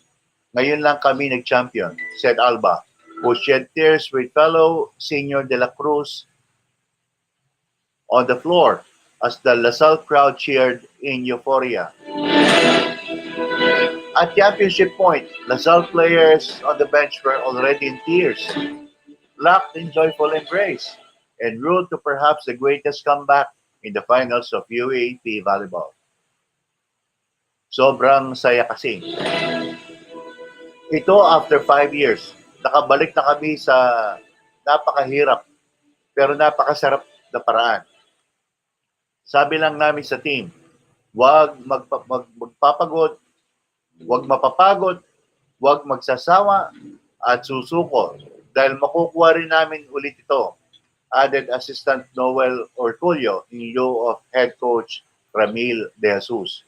Ngayon lang kami nag-champion, said Alba, who shed tears with fellow senior De La Cruz on the floor as the LaSalle crowd cheered in euphoria. At championship point, LaSalle players on the bench were already in tears, locked in joyful embrace, en route to perhaps the greatest comeback in the finals of UAP volleyball. Sobrang saya kasi. Ito after 5 years, nakabalik na kami sa napakahirap pero napakasarap na paraan. Sabi lang namin sa team, huwag magpapagod, huwag mapapagod, huwag magsasawa at susuko dahil makukuha rin namin ulit ito, added Assistant Noel Orculio in lieu of head coach Ramil De Jesus.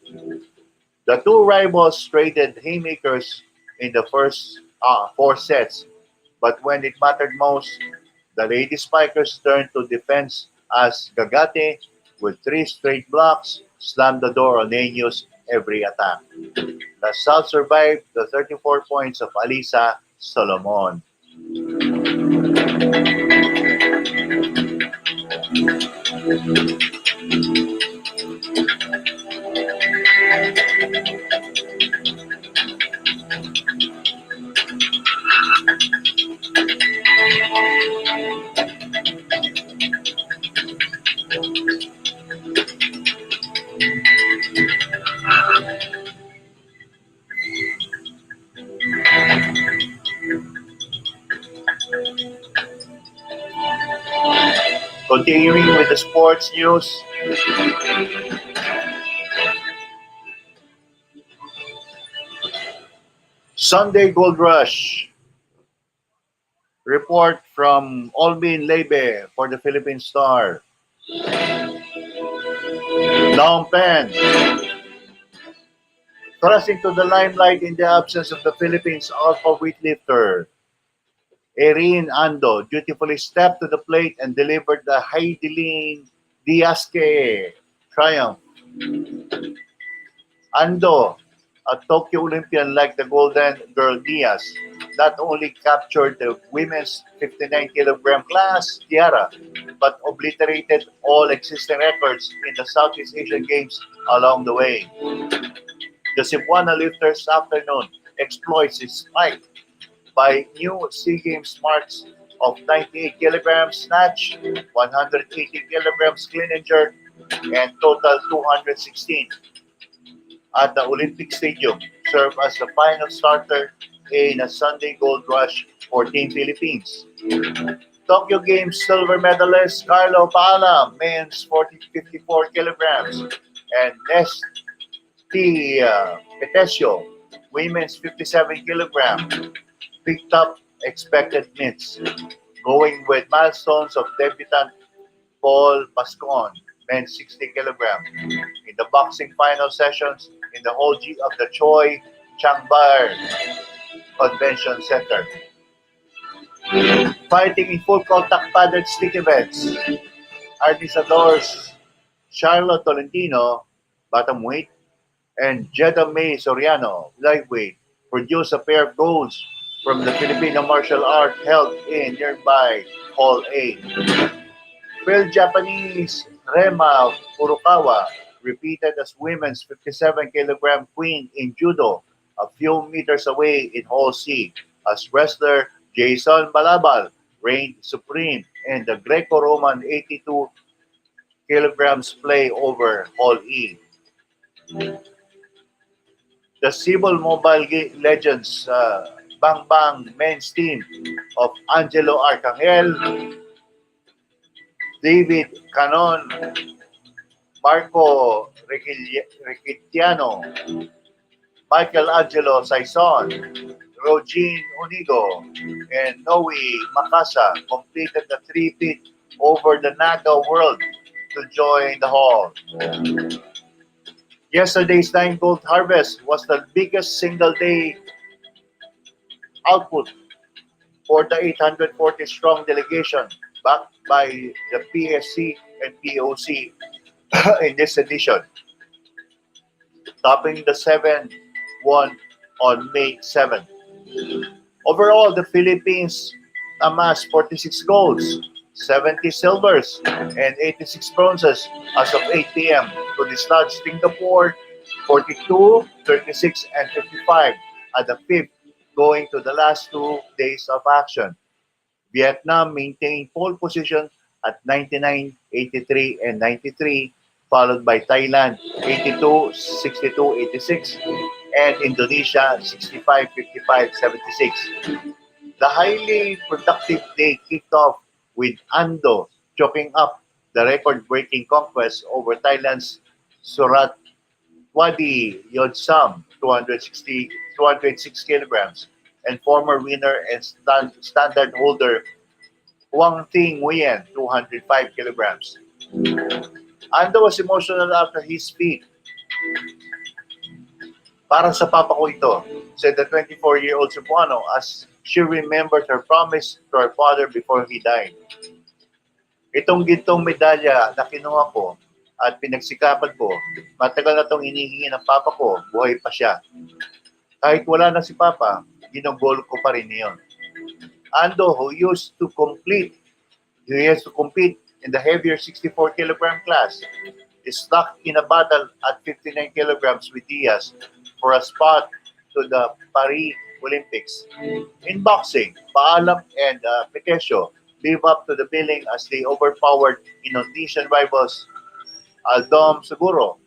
The two rivals traded haymakers in the first 4 sets, but when it mattered most, the Lady Spikers turned to defense as Gagate, with 3 straight blocks, slammed the door on Neños every attack. The South survived the 34 points of Alisa Solomon. Continuing with the sports news, Sunday Gold Rush. Report from Olmin Lebe for the Philippine Star. Long Pen. Thrusting to the limelight in the absence of the Philippines alpha weightlifter. Erin Ando dutifully stepped to the plate and delivered the Heidelin Diazque triumph. Ando, a Tokyo Olympian like the Golden Girl Diaz, not only captured the women's 59 kilogram class tiara, but obliterated all existing records in the Southeast Asian Games along the way. The Cebuana lifter's afternoon exploits its spike by new SEA Games marks of 98 kilograms snatch, 180 kilograms clean and jerk, and total 216. At the Olympic Stadium, served as the final starter in a Sunday Gold Rush for Team Philippines. Tokyo Games silver medalist Carlo Paala, men's 54 kilograms, and Nesty Petesio, women's 57 kilograms, picked up expected mints, going with milestones of debutant Paul Pascon, men's 60 kilograms, in the boxing final sessions in the Hall G of the Choi Changbar Convention Center. Fighting in full contact padded stick events, Artisadors Charlotte Tolentino, bantamweight, and Jeddah May Soriano, lightweight, produced a pair of golds from the Filipino martial art held in nearby Hall A. Phil Japanese Rema Furukawa repeated as women's 57-kilogram queen in judo a few meters away in Hall C as wrestler Jason Balabal reigned supreme in the Greco-Roman 82 kilograms play over Hall E. The Civil Mobile Legends Bang Bang men's team of Angelo Arcangel, David Canon, Marco Riquitiano, Michelangelo Saison, Rogin Unigo, and Noe Makasa completed the three-peat over the Naga world to join the hall. Yesterday's nine gold harvest was the biggest single day output for the 840 strong delegation backed by the PSC and POC in this edition, topping the 7-1 on May 7. Overall, the Philippines amassed 46 golds, 70 silvers, and 86 bronzes as of 8 p.m. to dislodge Singapore 42, 36, and 55 at the fifth, going to the last 2 days of action. Vietnam maintained pole position at 99, 83, and 93, followed by Thailand 82, 62, 86, and Indonesia 65, 55, 76. The highly productive day kicked off with Ando choking up the record-breaking conquest over Thailand's Surat Wadi Yodsam 206 kilograms and former winner and standard holder Huang Ting Nguyen 205 kilograms. Ando was emotional after his feat. Para sa papa ko ito, said the 24-year-old Cebuano as she remembered her promise to her father before he died. Itong gintong medalya na kinuha ko at pinagsikapan ko, matagal na itong hinihingi ng papa ko, buhay pa siya. Kahit wala na si papa, ginugol ko pa rin niyon. Ando, who has to compete in the heavier 64 kilogram class, is stuck in a battle at 59 kilograms with Diaz for a spot to the Paris Olympics. In boxing, Paalam and Petesio live up to the billing as they overpowered Indonesian rivals Aldom Seguro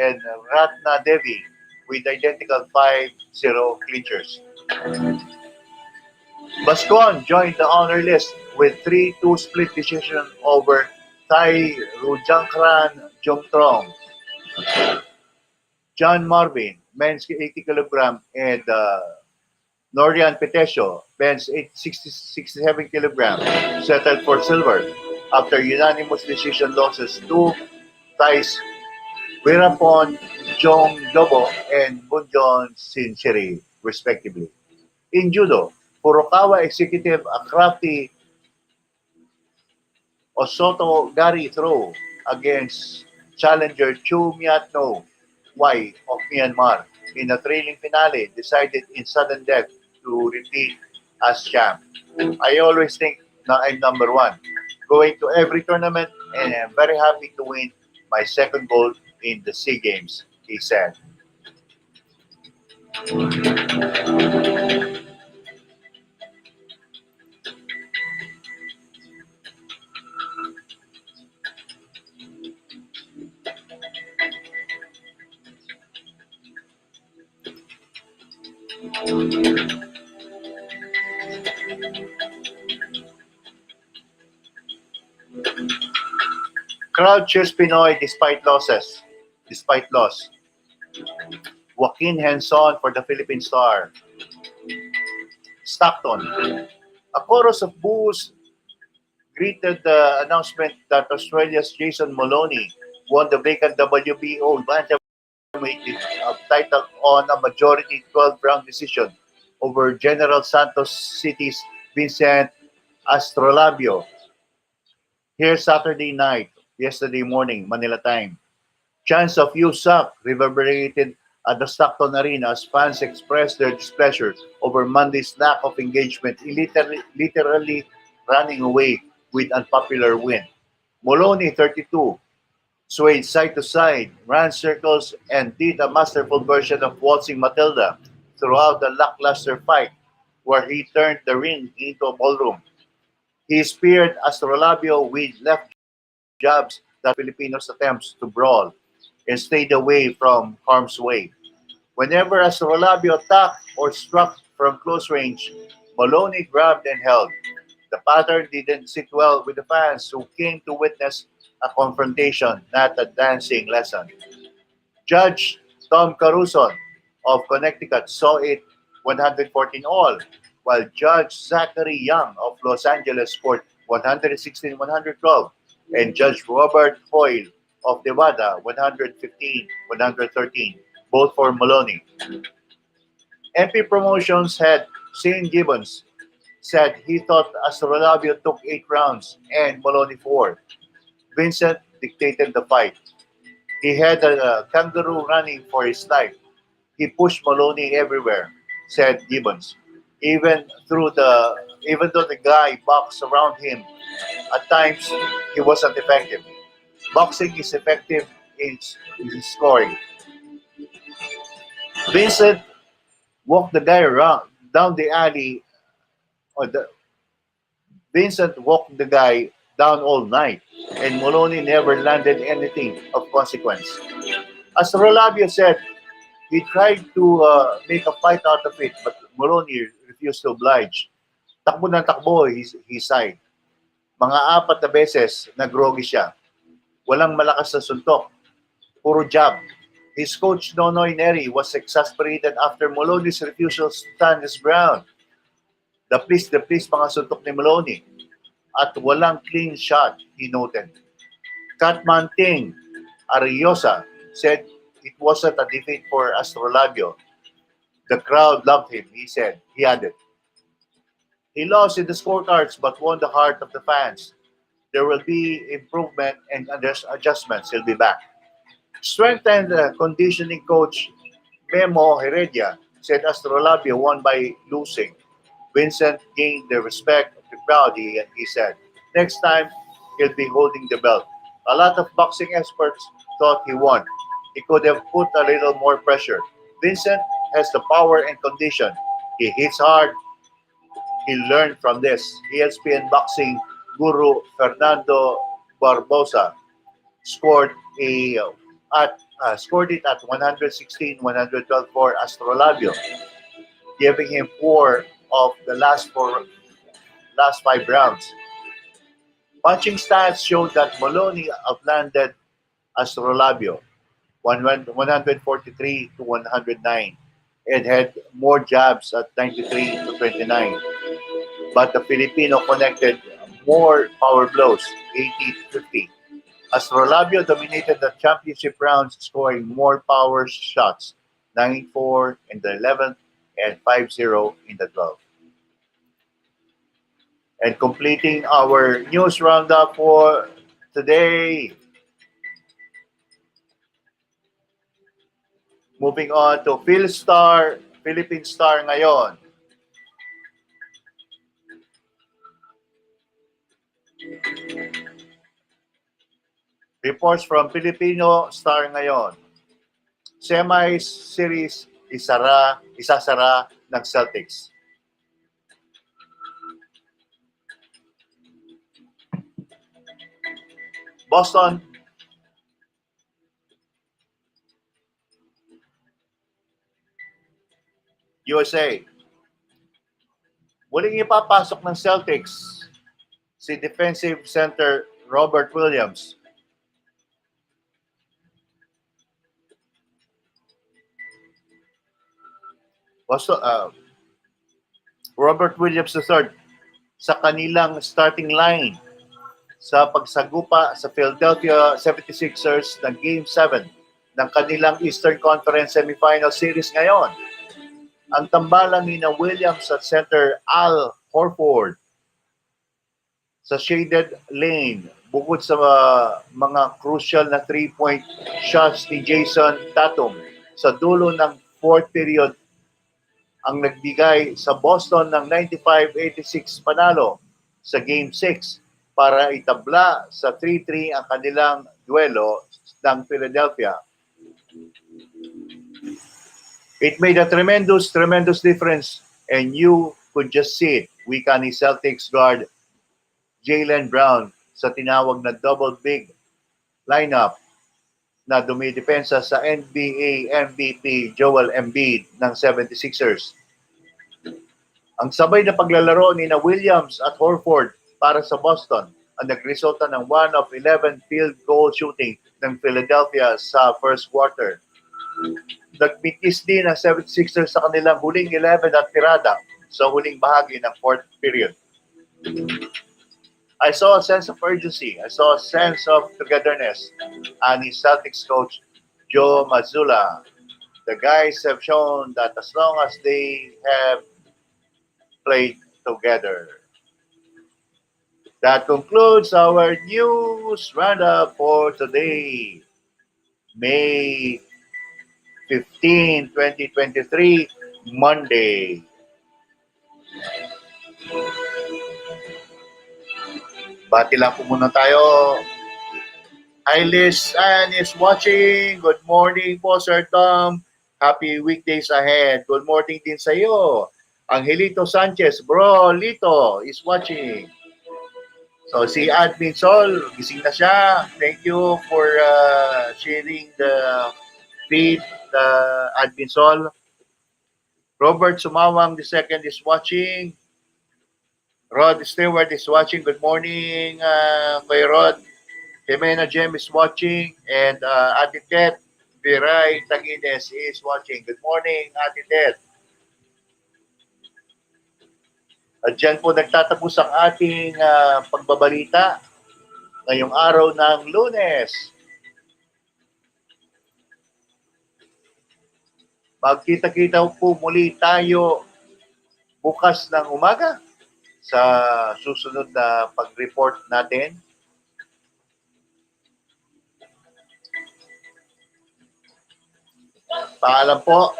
and Ratna Devi with identical 5-0 clinchers. Bascon joined the honor list with 3-2 split decision over Thai Rujangkran Jongtrong. John Marvin, men's 80 kilogram, and Norian Petesio, men's 67 kilogram, settled for silver after unanimous decision losses to Thais Wirapon Jong Dobo and Bunjon Sinchiri, respectively. In judo, Furukawa executive a crafty Osoto Gari throw against challenger Chu Miat-no Wai of Myanmar in a thrilling finale decided in sudden death to repeat as champ. I always think na I'm number one, going to every tournament, and I'm very happy to win my second gold in the SEA Games, he said. Crowd cheers Pinoy despite loss. Joaquin Henson for the Philippine Star. Stockton. A chorus of boos greeted the announcement that Australia's Jason Maloney won the vacant WBO bantamweight title on a majority 12-round decision over General Santos City's Vincent Astrolabio. Here yesterday morning, Manila time. Chants of "You suck" reverberated at the Stockton Arena as fans expressed their displeasure over Monday's lack of engagement in literally running away with unpopular win. Moloney, 32, swayed side to side, ran circles, and did a masterful version of waltzing Matilda throughout the lackluster fight, where he turned the ring into a ballroom. He speared Astrolabio with left jabs that Filipinos attempts to brawl and stayed away from harm's way. Whenever Astrolabio attacked or struck from close range, Maloney grabbed and held. The pattern didn't sit well with the fans who came to witness a confrontation, not a dancing lesson. Judge Tom Caruso of Connecticut saw it 114 all, while Judge Zachary Young of Los Angeles scored 116-112, and Judge Robert Hoyle of Nevada 115-113, both for Maloney. MP Promotions head Shane Gibbons said he thought Astrolabio took 8 rounds and Maloney 4. Vincent dictated the fight. He had a kangaroo running for his life. He pushed Maloney everywhere, said Gibbons. Even though the guy boxed around him, at times he wasn't effective. Boxing is effective in scoring. Vincent walked the guy around down the alley or the Vincent walked the guy down all night, and Maloney never landed anything of consequence. As Rolabio said, he tried to make a fight out of it, but Maloney refused to oblige. Takbo ng takbo, he sighed. Mga 4 na beses, nagrogi siya. Walang malakas na suntok. Puro jab. His coach Nonoy Neri was exasperated after Maloney's refusal to stand his ground. The please mga suntok ni Maloney. At walang clean shot, he noted. Catman Ting Ariosa said it wasn't a defeat for Astrolabio. The crowd loved him, he said. He added. He lost in the scorecards but won the heart of the fans. There will be improvement and adjustments. He'll be back. Strength and conditioning coach Memo Heredia said Astrolabio won by losing. Vincent gained the respect of the crowd, he said. Next time, he'll be holding the belt. A lot of boxing experts thought he won. He could have put a little more pressure. Vincent has the power and condition. He hits hard. He learned from this. ESPN boxing guru Fernando Barbosa scored it at 116-112 for Astrolabio, giving him 4 of the last 5 rounds. Punching stats showed that Maloney outlanded Astrolabio 143 to 109 and had more jabs at 93 to 29. But the Filipino connected more power blows, 80 to 50. Astrolabio dominated the championship rounds, scoring more power shots, 9-4 in the 11th and 5-0 in the 12th. And completing our news roundup for today. Moving on to Philippine Star ngayon. Reports from Filipino Star ngayon. Semi-series isasara ng Celtics. Boston, USA. Muling ipapasok ng Celtics si defensive center Robert Williams. Robert Williams III sa kanilang starting line sa pagsagupa sa Philadelphia 76ers ng Game 7 ng kanilang Eastern Conference Semifinal Series ngayon. Ang tambalan ni na Williams at center Al Horford sa shaded lane bukod sa mga crucial na 3-point shots ni Jason Tatum sa dulo ng fourth period ang nagbigay sa Boston ng 95-86 panalo sa Game 6 para itabla sa 3-3 ang kanilang duelo ng Philadelphia. It made a tremendous difference, and you could just see it. Wika ni Celtics guard Jaylen Brown sa tinawag na double big lineup na dumidepensa sa NBA MVP Joel Embiid ng 76ers. Ang sabay na paglalaro ni na Williams at Horford para sa Boston ang nagresulta ng 1 of 11 field goal shooting ng Philadelphia sa first quarter. Nagbitis din ang 76ers sa kanilang huling 11 at tirada sa huling bahagi ng fourth period. I saw a sense of urgency. I saw a sense of togetherness. And his Celtics coach, Joe Mazzulla, the guys have shown that as long as they have played together. That concludes our news roundup for today, May 15, 2023, Monday. Bati lang po muna tayo. Hi Liz Ann is watching. Good morning po Sir Tom. Happy weekdays ahead. Good morning din sa iyo. Angelito Sanchez, bro, Lito is watching. So si Admin Sol, gising na siya. Thank you for sharing the feed, Admin Sol. Robert Sumawang II is watching. Rod Stewart is watching. Good morning, kay Rod. Jimena Jem is watching. And Ate Ted Viray Tagines is watching. Good morning, Ate Ted. At dyan po nagtatapos ang ating pagbabalita ngayong araw ng Lunes. Magkita-kita po muli tayo bukas ng umaga sa susunod na pag-report natin. Paalam po.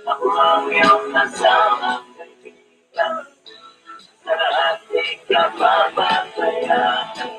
Ako ang iyong kasama, kaibigan, sa lahat di ka mapapabayaan.